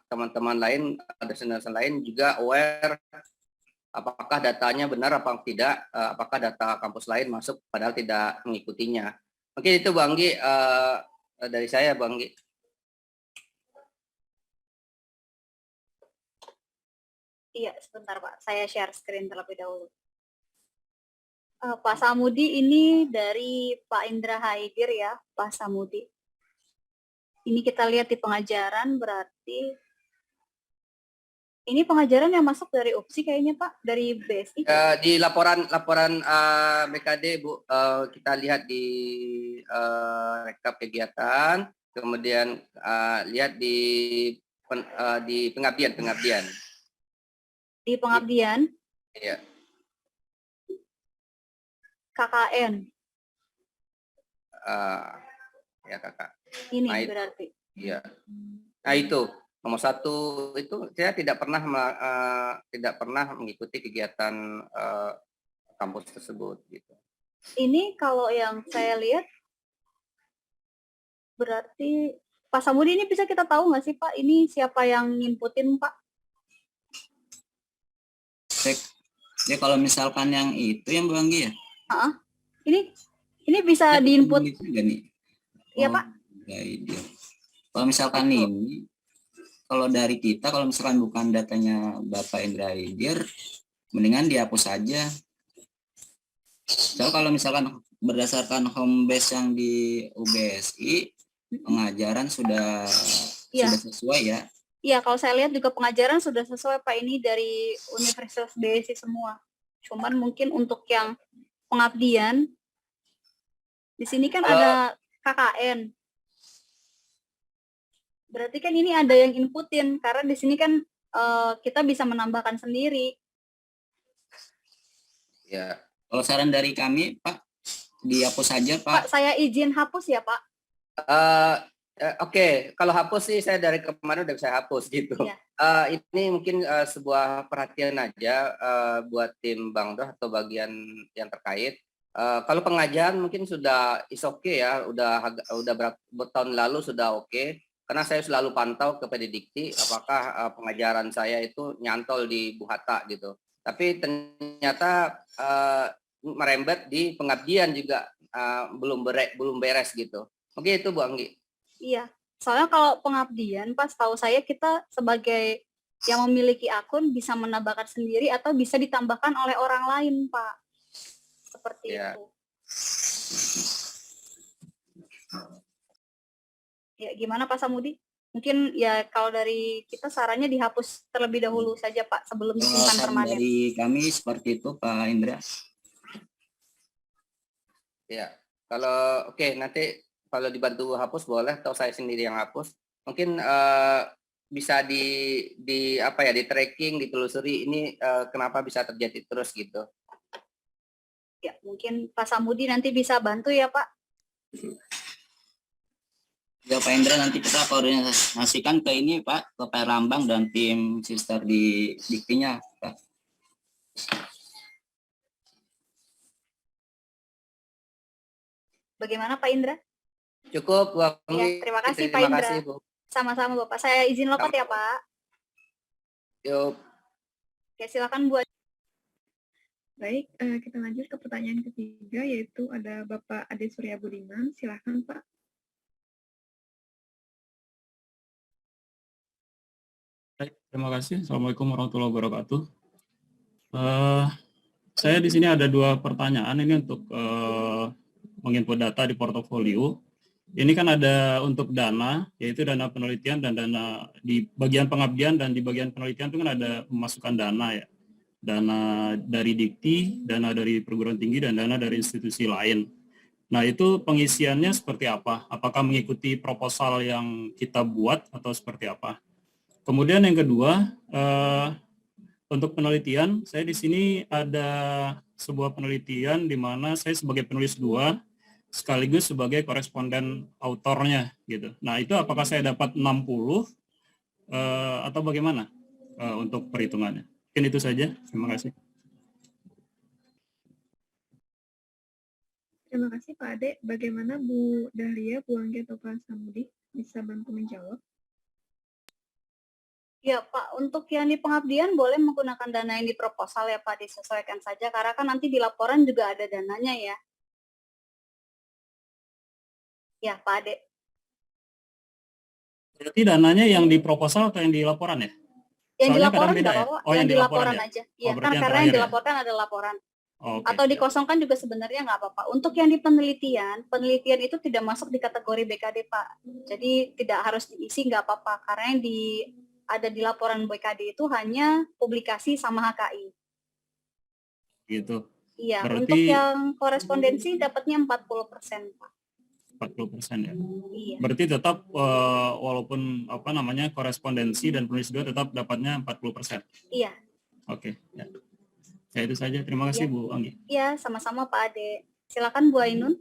teman-teman lain, dosen-dosen lain juga aware apakah datanya benar apa tidak, apakah data kampus lain masuk padahal tidak mengikutinya. Mungkin itu Bu Anggi dari saya Bu Anggi. Iya, sebentar Pak. Saya share screen terlebih dahulu. Pak Samudi ini dari Pak Indra Haidir ya, Pak Samudi. Ini kita lihat di pengajaran, berarti ini pengajaran yang masuk dari opsi kayaknya Pak, dari BSI. Di laporan BKD Bu, kita lihat di rekap kegiatan, kemudian lihat di pengabdian. Di pengabdian. Iya. KKN. Ya Kakak. Ini Nah, berarti. Iya. Nah itu nomor 1 itu saya tidak pernah mengikuti kegiatan kampus tersebut gitu. Ini kalau yang saya lihat berarti Pak Samudi ini bisa kita tahu nggak sih Pak, ini siapa yang ngimputin Pak? Ya kalau misalkan yang itu yang Bu Anggi ya? Ini bisa diinput. Iya Pak. Kalau misalkan ini, kalau dari kita, kalau misalkan bukan datanya Bapak Indra Haidir, mendingan dihapus saja. So, kalau misalkan berdasarkan home base yang di UBSI, pengajaran sudah sesuai ya. Iya, kalau saya lihat juga pengajaran sudah sesuai Pak, ini dari Universitas BSI semua. Cuman mungkin untuk yang pengabdian, di sini kan ada KKN. Berarti kan ini ada yang inputin, karena di sini kan kita bisa menambahkan sendiri. Ya. Kalau saran dari kami, Pak, dihapus saja, Pak. Pak, saya izin hapus ya, Pak. Oke. Kalau hapus sih saya dari kemarin udah bisa hapus gitu. Ya. Ini mungkin sebuah perhatian aja buat tim Bang Doh atau bagian yang terkait. Kalau pengajaran mungkin sudah is okay ya, udah berapa tahun lalu sudah oke. Karena saya selalu pantau ke PD Dikti apakah pengajaran saya itu nyantol di Bung Hatta gitu. Tapi ternyata merembet di pengabdian juga belum beres gitu. Oke itu Bu Anggi. Iya, soalnya kalau pengabdian pas tahu saya kita sebagai yang memiliki akun bisa menambahkan sendiri atau bisa ditambahkan oleh orang lain Pak. Seperti itu. Ya, gimana Pak Samudi? Mungkin ya kalau dari kita sarannya dihapus terlebih dahulu saja Pak sebelum disimpan permanen. Dari kami seperti itu Pak Indra. Ya, kalau oke nanti kalau dibantu hapus boleh, atau saya sendiri yang hapus. Mungkin bisa di apa ya, di tracking, ditelusuri ini kenapa bisa terjadi terus gitu. Ya, mungkin Pak Samudi nanti bisa bantu ya Pak. Ya Pak Indra, nanti kita koordinasikan ke ini Pak, ke Pak Lambang dan tim sister di Diktinya Pak. Bagaimana Pak Indra? Cukup, Bu Anggi. Ya, terima kasih Pak Terima Indra. kasih, Bu. Sama-sama Bapak. Saya izin lompat ya Pak. Yuk. Oke, silakan Bu. Baik, kita lanjut ke pertanyaan ketiga, yaitu ada Bapak Ade Surya Budiman. Silahkan Pak. Baik, terima kasih. Assalamualaikum warahmatullahi wabarakatuh. Saya di sini ada 2 pertanyaan ini untuk menginput data di portofolio. Ini kan ada untuk dana, yaitu dana penelitian dan dana di bagian pengabdian, dan di bagian penelitian itu kan ada pemasukan dana ya. Dana dari Dikti, dana dari perguruan tinggi, dan dana dari institusi lain. Nah, itu pengisiannya seperti apa? Apakah mengikuti proposal yang kita buat atau seperti apa? Kemudian yang kedua, untuk penelitian, saya di sini ada sebuah penelitian di mana saya sebagai penulis 2 sekaligus sebagai koresponden autornya gitu. Nah, itu apakah saya dapat 60 atau bagaimana untuk perhitungannya? Mungkin itu saja. Terima kasih. Terima kasih Pak Ade. Bagaimana Bu Dahlia, Bu Anggi, atau Pak Samudi bisa bantu menjawab? Ya Pak, untuk yang di pengabdian boleh menggunakan dana yang di proposal ya Pak, disesuaikan saja karena kan nanti di laporan juga ada dananya ya. Ya Pak Ade. Berarti dananya yang di proposal atau yang di laporan ya? Yang di Soalnya laporan beda nggak ya? apa-apa, Oh, yang di laporan laporan ya? aja. Oh, Iya, berarti kan yang karena yang terakhir ya? dilaporkan ada laporan. Oh, oke, Atau siap. dikosongkan juga sebenarnya nggak apa-apa. Untuk yang di penelitian itu tidak masuk di kategori BKD Pak. Jadi tidak harus diisi, nggak apa-apa. Karena yang ada di laporan BKD itu hanya publikasi sama HKI. Gitu. Iya, Berarti untuk yang korespondensi dapatnya 40% Pak. 40% ya. Iya. Berarti tetap walaupun apa namanya korespondensi dan penulis 2 tetap dapatnya 40%. Iya. Oke, ya. Ya itu saja. Terima kasih Ya. Bu Anggi. Iya, sama-sama Pak Ade. Silakan Bu Ainun.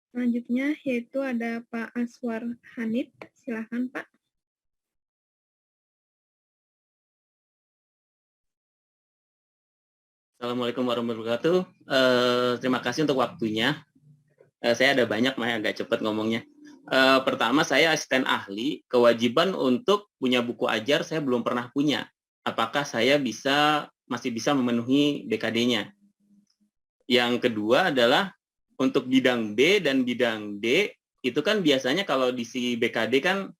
Selanjutnya yaitu ada Pak Aswar Hanif. Silakan Pak. Assalamualaikum warahmatullahi wabarakatuh. Terima kasih untuk waktunya. Saya ada banyak, Maya agak cepat ngomongnya. Pertama, saya asisten ahli, kewajiban untuk punya buku ajar saya belum pernah punya. Apakah saya masih bisa memenuhi BKD-nya? Yang kedua adalah untuk bidang B dan bidang D, itu kan biasanya kalau di si BKD kan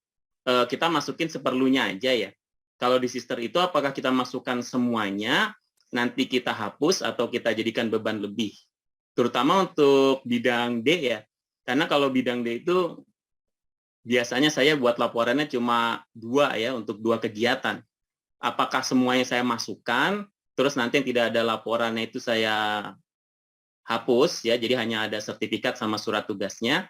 kita masukin seperlunya aja ya. Kalau di sister itu apakah kita masukkan semuanya, nanti kita hapus atau kita jadikan beban lebih? Terutama untuk bidang D ya. Karena kalau bidang D itu biasanya saya buat laporannya cuma 2 ya, untuk 2 kegiatan. Apakah semuanya saya masukkan, terus nanti yang tidak ada laporannya itu saya hapus ya, jadi hanya ada sertifikat sama surat tugasnya,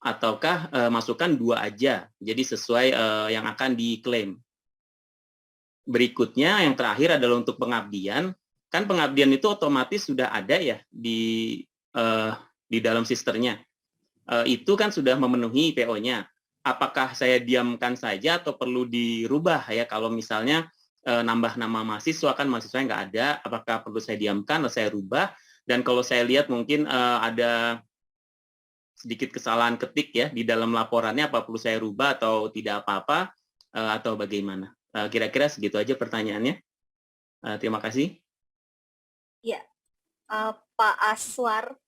ataukah masukkan 2 aja, jadi sesuai yang akan diklaim. Berikutnya yang terakhir adalah untuk pengabdian. Kan pengabdian itu otomatis sudah ada ya di dalam sisternya. Itu kan sudah memenuhi PO-nya. Apakah saya diamkan saja atau perlu dirubah ya, kalau misalnya nambah nama mahasiswa, kan mahasiswa nggak ada, apakah perlu saya diamkan atau saya rubah? Dan kalau saya lihat mungkin ada sedikit kesalahan ketik ya di dalam laporannya, apa perlu saya rubah atau tidak apa-apa, atau bagaimana? Kira-kira segitu aja pertanyaannya. Terima kasih. Ya, Pak Aswar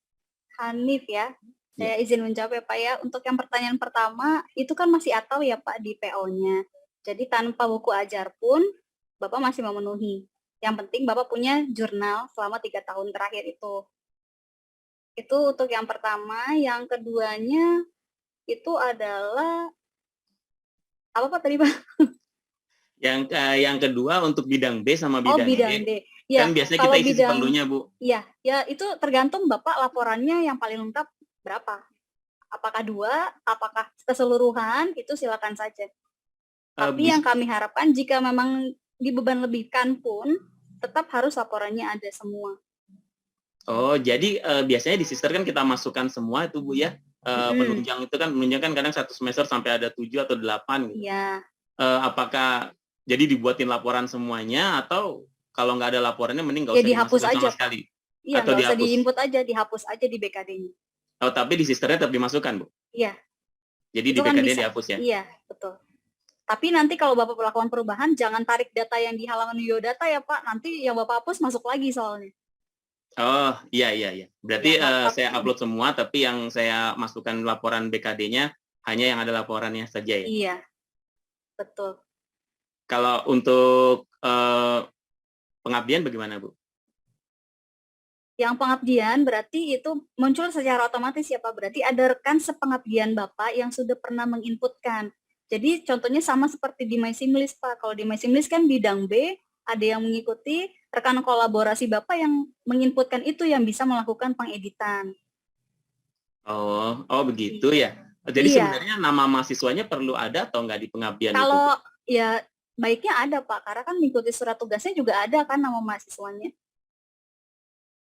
Hanif ya. Saya izin menjawab ya Pak ya. Untuk yang pertanyaan pertama, itu kan masih atau ya Pak di PO-nya. Jadi tanpa buku ajar pun Bapak masih memenuhi. Yang penting Bapak punya jurnal selama 3 tahun terakhir itu. Itu untuk yang pertama. Yang keduanya itu adalah apa Pak tadi Pak? Yang kedua untuk bidang B sama Oh, bidang bidang D. D. Ya, Kan biasanya kalau kita isi bidang seperlunya, Bu. Iya, ya itu tergantung Bapak laporannya yang paling lengkap berapa. Apakah 2, apakah keseluruhan, itu silakan saja. Tapi yang kami harapkan jika memang dibeban lebihkan pun, tetap harus laporannya ada semua. Oh, jadi biasanya di sister kan kita masukkan semua itu, Bu, ya. Penunjang itu kan, penunjang kan kadang satu semester sampai ada 7 atau 8 gitu. Iya. Apakah jadi dibuatin laporan semuanya atau kalau nggak ada laporannya mending nggak Ya usah dihapus dimasukkan aja, sama Pak. sekali? Iya, Atau nggak usah dihapus? di-input aja, dihapus aja di BKD-nya. Oh, tapi di sisternya tetap dimasukkan, Bu? Iya. Jadi di Itu kan BKD bisa. dihapus ya? Iya, betul. Tapi nanti kalau Bapak melakukan perubahan, jangan tarik data yang di halaman biodata ya, Pak. Nanti yang Bapak hapus masuk lagi soalnya. Oh, iya. Berarti Ya, saya upload semua, tapi yang saya masukkan laporan BKD-nya hanya yang ada laporannya saja ya? Iya, betul. Kalau untuk pengabdian bagaimana, Bu? Yang pengabdian berarti itu muncul secara otomatis ya Pak. Berarti ada rekan sepengabdian Bapak yang sudah pernah menginputkan. Jadi contohnya sama seperti di MySimlist Pak. Kalau di MySimlist kan bidang B, ada yang mengikuti, rekan kolaborasi Bapak yang menginputkan itu yang bisa melakukan pengeditan. Oh begitu ya. Jadi sebenarnya nama mahasiswanya perlu ada atau enggak di pengabdian itu? Kalau ya baiknya ada Pak, karena kan mengikuti surat tugasnya juga ada kan nama mahasiswanya.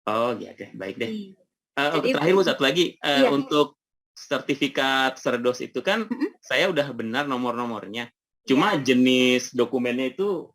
Oh iya deh, baik deh. Jadi, terakhir Bu, satu lagi. Untuk sertifikat Serdos itu kan saya udah benar nomor-nomornya. Cuma jenis dokumennya itu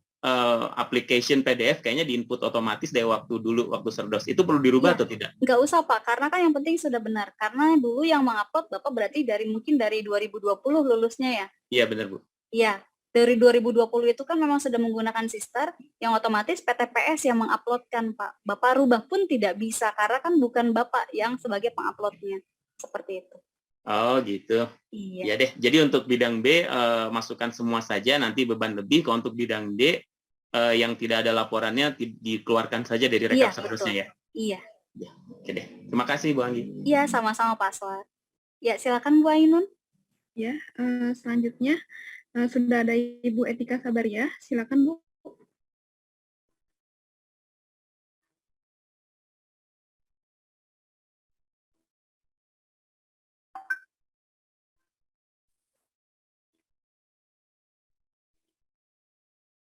application PDF kayaknya di-input otomatis dari waktu Serdos. Itu perlu dirubah atau tidak? Nggak usah Pak, karena kan yang penting sudah benar. Karena dulu yang mengupload Bapak berarti mungkin dari 2020 lulusnya ya? Iya benar Bu. Iya, dari 2020 itu kan memang sudah menggunakan sister, yang otomatis PTPS yang menguploadkan Pak. Bapak rubah pun tidak bisa, karena kan bukan Bapak yang sebagai penguploadnya. Seperti itu. Oh gitu. Iya. Ya deh, jadi untuk bidang B masukkan semua saja, nanti beban lebih. Kalau untuk bidang D yang tidak ada laporannya dikeluarkan saja dari rekap seharusnya ya. Iya. Ya, oke deh. Terima kasih Bu Anggi. Iya, sama-sama Pak Aswar. Ya, silakan Bu Ainun. Ya, selanjutnya sudah ada Ibu Etika Sabaria. Silakan Bu.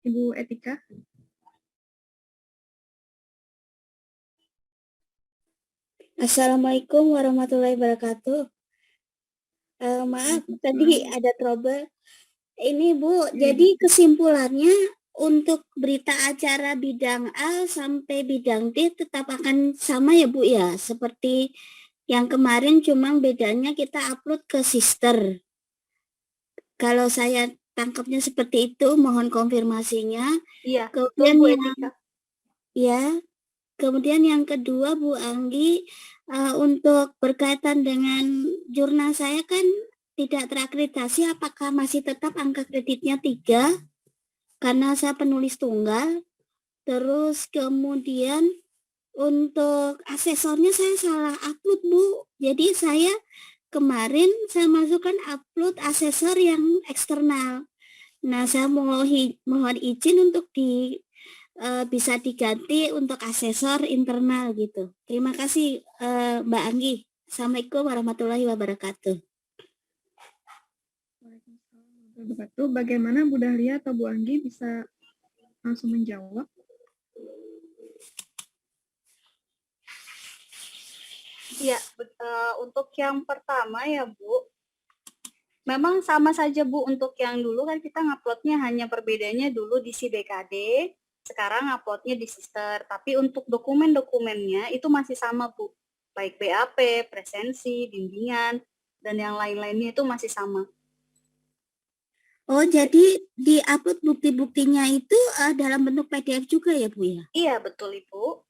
Ibu Etika. Assalamualaikum warahmatullahi wabarakatuh. Maaf, tadi ada trouble. Ini Bu, jadi kesimpulannya untuk berita acara bidang A sampai bidang D tetap akan sama ya Bu ya? Seperti yang kemarin, cuma bedanya kita upload ke sister. Kalau saya tangkapnya seperti itu, mohon konfirmasinya. Iya, kemudian Bu yang, Etika. Ya, kemudian yang kedua Bu Anggi, untuk berkaitan dengan jurnal saya kan tidak terakreditasi, apakah masih tetap angka kreditnya 3 karena saya penulis tunggal. Terus kemudian untuk asesornya saya salah upload Bu, jadi saya kemarin saya masukkan upload asesor yang eksternal. Nah, saya mohon izin untuk bisa diganti untuk asesor internal gitu. Terima kasih Mbak Anggi. Assalamualaikum warahmatullahi wabarakatuh. Bagaimana Bu Dahlia atau Bu Anggi bisa langsung menjawab? Ya, untuk yang pertama ya Bu, memang sama saja Bu. Untuk yang dulu kan kita nguploadnya hanya perbedaannya dulu di si BKD, sekarang uploadnya di sister. Tapi untuk dokumen-dokumennya itu masih sama Bu, baik BAP, presensi, bimbingan, dan yang lain-lainnya itu masih sama. Oh, jadi di-upload bukti-buktinya itu dalam bentuk PDF juga ya Bu ya? Iya, betul Ibu.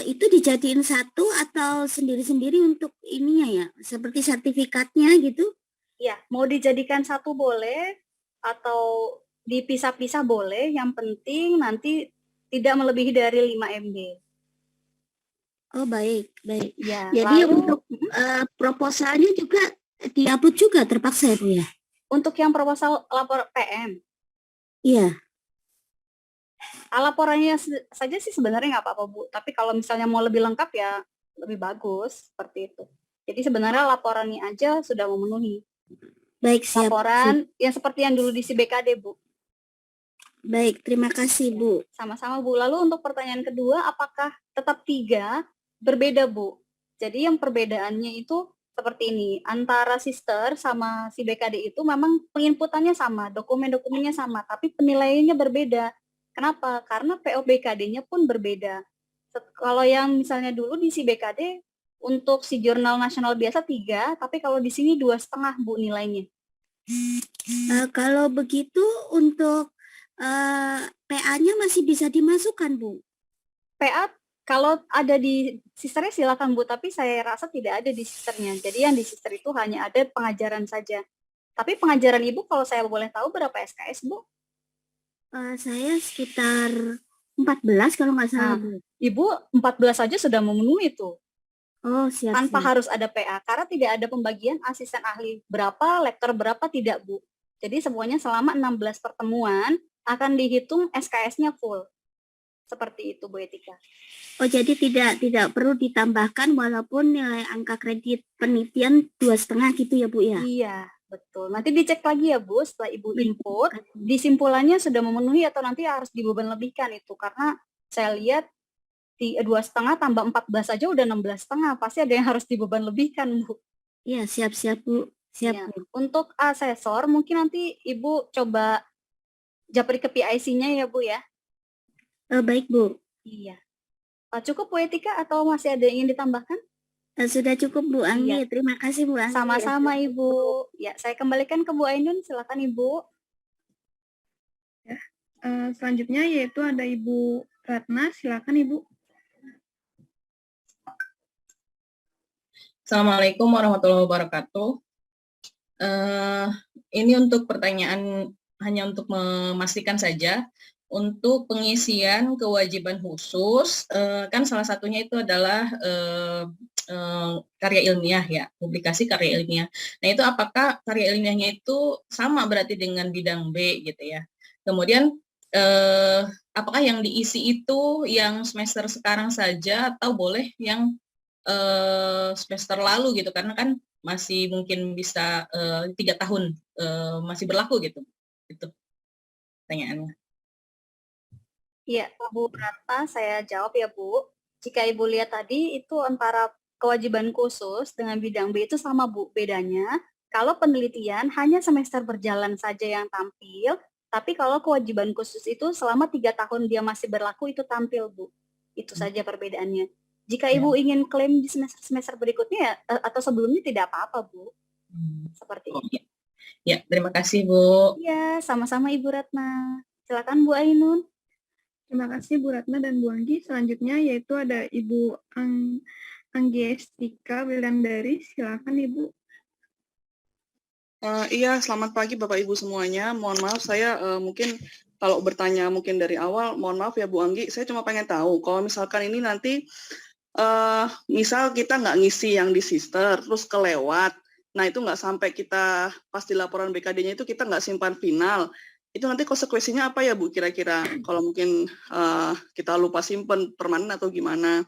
Itu dijadiin satu atau sendiri-sendiri untuk ininya ya, seperti sertifikatnya gitu? Iya, mau dijadikan satu boleh, atau dipisah-pisah boleh, yang penting nanti tidak melebihi dari 5 MB. Oh baik. Ya, jadi untuk proposalnya juga di-upload juga terpaksa ya Bu ya? Untuk yang proposal lapor PM. Iya. Laporannya saja sih sebenarnya nggak apa-apa, Bu. Tapi kalau misalnya mau lebih lengkap ya lebih bagus, seperti itu. Jadi sebenarnya laporannya aja sudah memenuhi. Baik, siap. Laporan yang seperti yang dulu di BKD, Bu. Baik, terima kasih, Bu. Sama-sama, Bu. Lalu untuk pertanyaan kedua, apakah tetap 3 berbeda, Bu? Jadi yang perbedaannya itu seperti ini, antara sister sama si BKD itu memang penginputannya sama, dokumen-dokumennya sama, tapi penilaiannya berbeda. Kenapa? Karena PO BKD-nya pun berbeda. Kalau yang misalnya dulu di si BKD, untuk si jurnal nasional biasa 3, tapi kalau di sini 2,5, Bu, nilainya. Kalau begitu untuk PA-nya masih bisa dimasukkan, Bu? PA kalau ada di sisternya silakan, Bu, tapi saya rasa tidak ada di sisternya. Jadi yang di sister itu hanya ada pengajaran saja. Tapi pengajaran Ibu kalau saya boleh tahu berapa SKS, Bu? Saya sekitar 14 kalau nggak salah, Bu. Ibu 14 saja sudah memenuhi tuh. Oh, siap. Tanpa harus ada PA, karena tidak ada pembagian asisten ahli berapa, lektor berapa, tidak, Bu. Jadi semuanya selama 16 pertemuan akan dihitung SKS-nya full. Seperti itu, Bu Etika. Oh, jadi tidak perlu ditambahkan walaupun nilai angka kredit penelitian 2,5 gitu ya, Bu ya? Iya, betul. Nanti dicek lagi ya, Bu, setelah Ibu input, disimpulannya sudah memenuhi atau nanti harus dibeban lebihkan itu. Karena saya lihat 2,5 tambah 14 saja udah 16,5, pasti ada yang harus dibeban lebihkan, Bu. Iya, siap-siap, Bu. Siap, Ya. Bu. Untuk asesor, mungkin nanti Ibu coba japri ke PIC-nya ya, Bu ya? Baik, Bu. Iya. Cukup, Bu Etika, atau masih ada yang ingin ditambahkan? Sudah cukup, Bu Anggi. Iya. Terima kasih, Bu Anggi. Sama-sama, Ibu. Ya, saya kembalikan ke Bu Ainun. Silakan, Ibu. Ya. Selanjutnya yaitu ada Ibu Ratna. Silakan, Ibu. Assalamualaikum warahmatullahi wabarakatuh. Ini untuk pertanyaan hanya untuk memastikan saja. Untuk pengisian kewajiban khusus, kan salah satunya itu adalah karya ilmiah ya, publikasi karya ilmiah. Nah itu apakah karya ilmiahnya itu sama berarti dengan bidang B gitu ya. Kemudian apakah yang diisi itu yang semester sekarang saja atau boleh yang semester lalu gitu, karena kan masih mungkin bisa 3 tahun masih berlaku gitu. Itu pertanyaannya. Iya, Bu Ratna, saya jawab ya, Bu. Jika Ibu lihat tadi, itu antara kewajiban khusus dengan bidang B itu sama, Bu. Bedanya, kalau penelitian hanya semester berjalan saja yang tampil, tapi kalau kewajiban khusus itu selama 3 tahun dia masih berlaku, itu tampil, Bu. Itu saja perbedaannya. Jika Ibu ingin klaim di semester berikutnya, atau sebelumnya tidak apa-apa, Bu. Seperti itu. Ya, terima kasih, Bu. Ya, sama-sama Ibu Ratna. Silakan Bu Ainun. Terima kasih Bu Ratna dan Bu Anggi. Selanjutnya yaitu ada Ibu Anggi Estika Wilandari. Silakan Ibu. Iya, selamat pagi Bapak Ibu semuanya. Mohon maaf saya mungkin kalau bertanya mungkin dari awal, mohon maaf ya Bu Anggi, saya cuma pengen tahu kalau misalkan ini nanti misal kita nggak ngisi yang di sister, terus kelewat, nah itu nggak sampai kita pas di laporan BKD-nya itu kita nggak simpan final, itu nanti konsekuensinya apa ya Bu kira-kira? Kalau mungkin kita lupa simpan permanen atau gimana?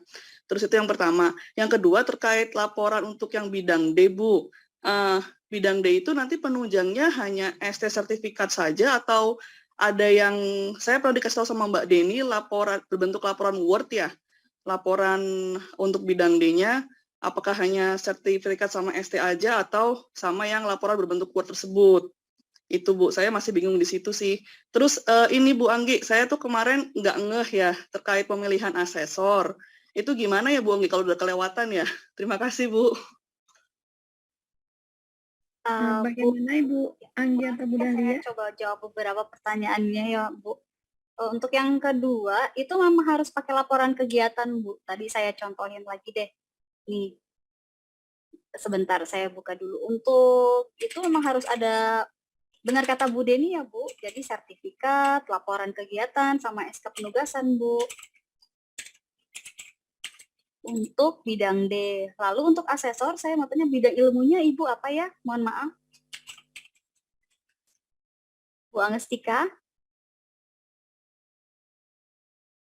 Terus itu yang pertama. Yang kedua terkait laporan untuk yang bidang D Bu. Bidang D itu nanti penunjangnya hanya ST sertifikat saja atau ada yang saya perlu dikasih tahu sama Mbak Deni laporan berbentuk laporan Word ya. Laporan untuk bidang D-nya apakah hanya sertifikat sama ST aja atau sama yang laporan berbentuk Word tersebut. Itu Bu, saya masih bingung di situ sih. Terus ini Bu Anggi, saya tuh kemarin nggak ngeh ya terkait pemilihan asesor. Itu gimana ya Bu Anggi kalau udah kelewatan ya? Terima kasih Bu. Bagaimana Ibu Anggi atau Bu Dahlia? Saya coba jawab beberapa pertanyaannya ya Bu. Untuk yang kedua, itu memang harus pakai laporan kegiatan Bu. Tadi saya contohin lagi deh. Nih, sebentar saya buka dulu. Untuk itu memang harus ada, benar kata Bu Deni ya Bu, jadi sertifikat, laporan kegiatan, sama SK penugasan Bu. Untuk bidang D. Lalu untuk asesor, saya mau tanya bidang ilmunya Ibu apa ya? Mohon maaf. Bu Angestika.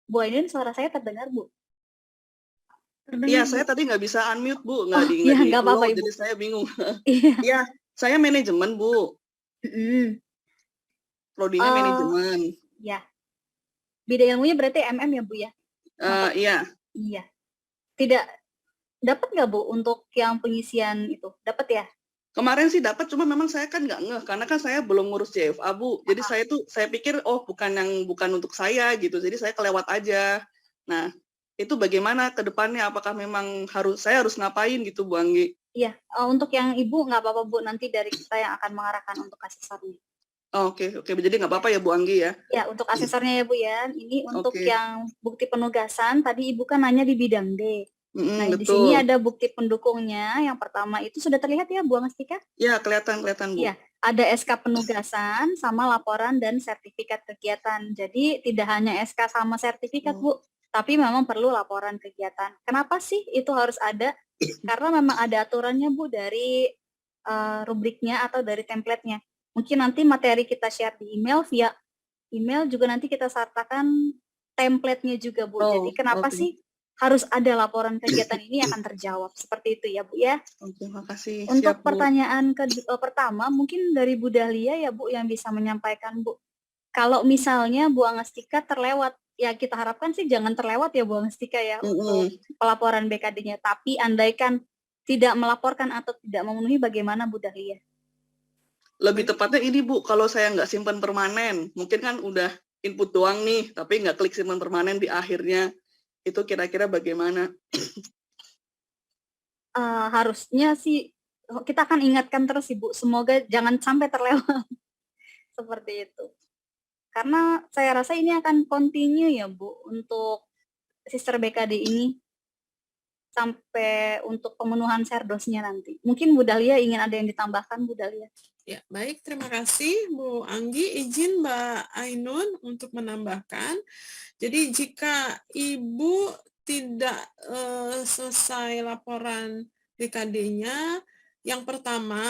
Bu Ainun, suara saya terdengar, Bu? Iya, saya tadi nggak bisa unmute, Bu. Nggak Oh, di iya, nggak apa-apa, upload, Ibu. jadi saya bingung. Iya. Iya, saya manajemen, Bu. Prodinya manajemen. Ya. Bidang ilmunya berarti MM ya, Bu ya? Iya. Iya. Tidak dapat nggak, Bu, untuk yang pengisian itu? Dapat ya? Kemarin sih dapat, cuma memang saya kan nggak ngeh, karena kan saya belum ngurus JFA, Bu. Jadi saya pikir, oh bukan untuk saya gitu, jadi saya kelewat aja. Nah, itu bagaimana ke depannya? Apakah memang saya harus ngapain gitu, Bu Anggi? Iya, untuk yang Ibu nggak apa-apa, Bu, nanti dari kita yang akan mengarahkan untuk asesornya. Oke, jadi nggak apa-apa ya, Bu Anggi ya? Ya, untuk asesornya ya, Bu ya. Ini untuk yang bukti penugasan, tadi Ibu kan nanya di bidang D. Nah, di sini ada bukti pendukungnya. Yang pertama itu sudah terlihat ya, Bu Angastika? Iya, kelihatan, Bu. Iya, ada SK penugasan sama laporan dan sertifikat kegiatan. Jadi tidak hanya SK sama sertifikat, Bu, tapi memang perlu laporan kegiatan. Kenapa sih itu harus ada? Karena memang ada aturannya, Bu, dari rubriknya atau dari template-nya. Mungkin nanti materi kita share di email, via email juga nanti kita sertakan template-nya juga, Bu. Jadi kenapa sih harus ada laporan kegiatan ini akan terjawab. Seperti itu ya, Bu ya. Terima kasih. Untuk pertanyaan pertama, mungkin dari Bu Dahlia ya, Bu, yang bisa menyampaikan, Bu. Kalau misalnya Bu Angastika terlewat, ya kita harapkan sih jangan terlewat ya, Bu Angastika ya, untuk pelaporan BKD-nya. Tapi andaikan tidak melaporkan atau tidak memenuhi, bagaimana Bu Dahlia? Lebih tepatnya ini, Bu, kalau saya nggak simpan permanen, mungkin kan udah input doang nih, tapi nggak klik simpan permanen di akhirnya. Itu kira-kira bagaimana? Harusnya sih kita akan ingatkan terus, Ibu. Semoga jangan sampai terlewat. Seperti itu. Karena saya rasa ini akan continue ya, Bu, untuk Sister BKD ini sampai untuk pemenuhan serdosnya nanti. Mungkin Bu Dahlia ingin ada yang ditambahkan, Bu Dahlia? Ya, baik. Terima kasih, Bu Anggi. Izin Mbak Ainun untuk menambahkan. Jadi jika Ibu tidak selesai laporan BKD-nya, yang pertama,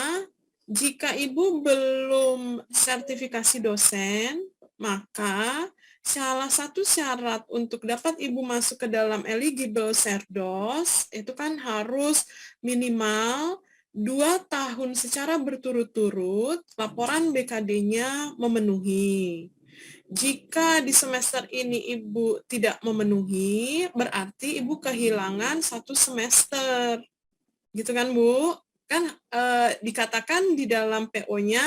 jika Ibu belum sertifikasi dosen, maka salah satu syarat untuk dapat Ibu masuk ke dalam eligible serdos, itu kan harus minimal 2 tahun secara berturut-turut laporan BKD-nya memenuhi. Jika di semester ini Ibu tidak memenuhi, berarti Ibu kehilangan 1 semester. Gitu kan, Bu? Kan dikatakan di dalam PO-nya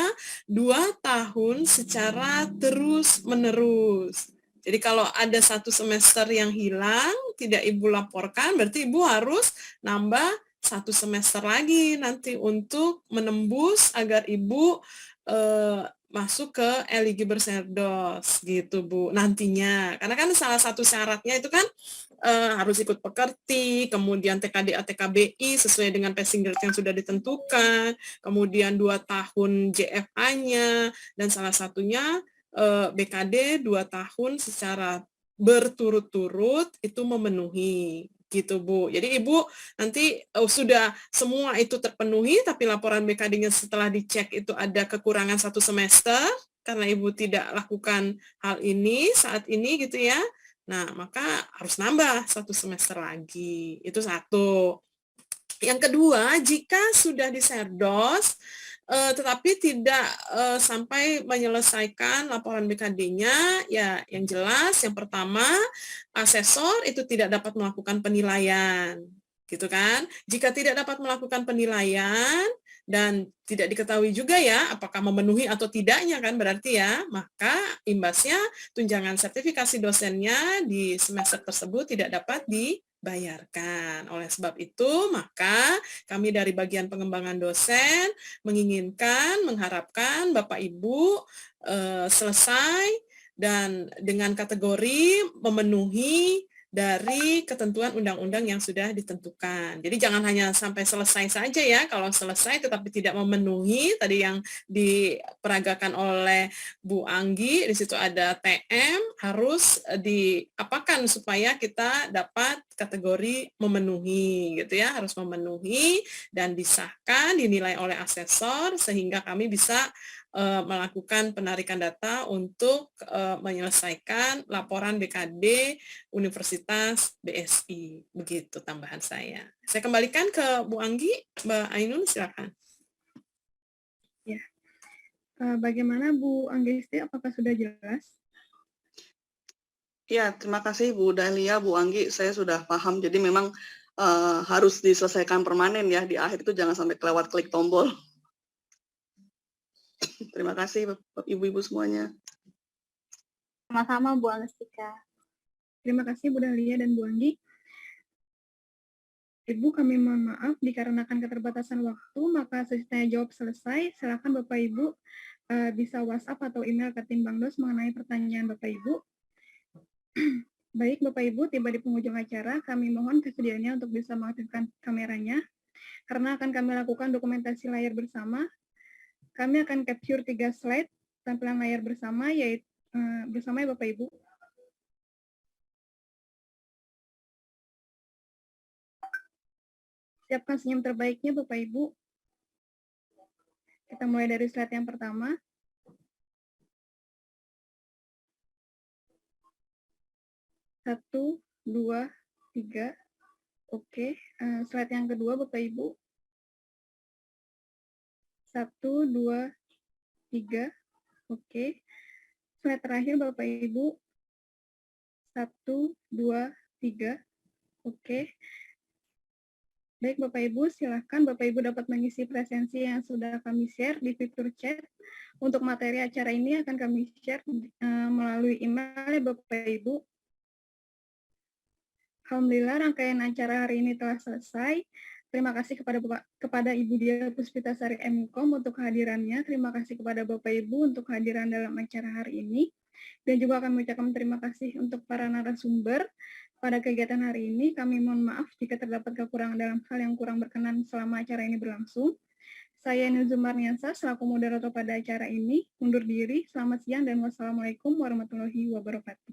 2 tahun secara terus-menerus. Jadi kalau ada 1 semester yang hilang, tidak Ibu laporkan, berarti Ibu harus nambah 1 semester lagi nanti untuk menembus agar Ibu masuk ke eligible serdos gitu, Bu, nantinya. Karena kan salah satu syaratnya itu kan harus ikut pekerti, kemudian TKDA TKBI sesuai dengan passing grade yang sudah ditentukan, kemudian 2 tahun JFA-nya, dan salah satunya BKD 2 tahun secara berturut-turut itu memenuhi. Gitu, Bu. Jadi Ibu nanti sudah semua itu terpenuhi, tapi laporan BKD-nya setelah dicek itu ada kekurangan 1 semester, karena Ibu tidak lakukan hal ini saat ini gitu ya. Nah, maka harus nambah 1 semester lagi. Itu 1. Yang kedua, jika sudah diserdos, tetapi tidak sampai menyelesaikan laporan BKD-nya, ya yang jelas yang pertama, asesor itu tidak dapat melakukan penilaian, gitu kan. Jika tidak dapat melakukan penilaian dan tidak diketahui juga ya apakah memenuhi atau tidaknya kan berarti ya, maka imbasnya tunjangan sertifikasi dosennya di semester tersebut tidak dapat dibayarkan. Oleh sebab itu, maka kami dari bagian pengembangan dosen menginginkan, mengharapkan Bapak Ibu selesai dan dengan kategori memenuhi dari ketentuan undang-undang yang sudah ditentukan. Jadi jangan hanya sampai selesai saja ya, kalau selesai tetapi tidak memenuhi, tadi yang diperagakan oleh Bu Anggi, di situ ada TM, harus diapakan supaya kita dapat kategori memenuhi, gitu ya, harus memenuhi dan disahkan, dinilai oleh asesor, sehingga kami bisa melakukan penarikan data untuk menyelesaikan laporan BKD Universitas BSI. Begitu tambahan saya. Saya kembalikan ke Bu Anggi. Mbak Ainun, silakan. Ya. Bagaimana Bu Anggisti, apakah sudah jelas? Ya, terima kasih Bu Dahlia, Bu Anggi, saya sudah paham. Jadi memang harus diselesaikan permanen ya, di akhir itu jangan sampai kelewat klik tombol. Terima kasih Bapak Ibu-Ibu semuanya. Sama-sama Bu Angestika. Terima kasih Bu Dahlia dan Bu Anggi. Ibu, kami mohon maaf dikarenakan keterbatasan waktu, maka sesi tanya jawab selesai. Silakan Bapak Ibu bisa WhatsApp atau email ke tim Bangdos mengenai pertanyaan Bapak Ibu. Baik Bapak Ibu, tiba di penghujung acara, kami mohon kesediaannya untuk bisa mengaktifkan kameranya. Karena akan kami lakukan dokumentasi layar bersama, kami akan capture 3 slide tampilan layar bersama, yaitu bersama ya Bapak Ibu. Siapkan senyum terbaiknya Bapak Ibu. Kita mulai dari slide yang pertama. Satu, dua, tiga. Oke. Slide yang kedua Bapak Ibu. 1, 2, 3. Oke. Slide terakhir Bapak Ibu. 1, 2, 3. Oke. Baik Bapak Ibu, silakan Bapak Ibu dapat mengisi presensi yang sudah kami share di fitur chat. Untuk materi acara ini akan kami share melalui email ya Bapak Ibu. Alhamdulillah rangkaian acara hari ini telah selesai. Terima kasih kepada Ibu Dia Puspitasari MKOM untuk kehadirannya. Terima kasih kepada Bapak Ibu untuk kehadiran dalam acara hari ini. Dan juga akan mengucapkan terima kasih untuk para narasumber pada kegiatan hari ini. Kami mohon maaf jika terdapat kekurangan dalam hal yang kurang berkenan selama acara ini berlangsung. Saya Nuzul Marniansa selaku moderator pada acara ini. Undur diri. Selamat siang dan wassalamualaikum warahmatullahi wabarakatuh.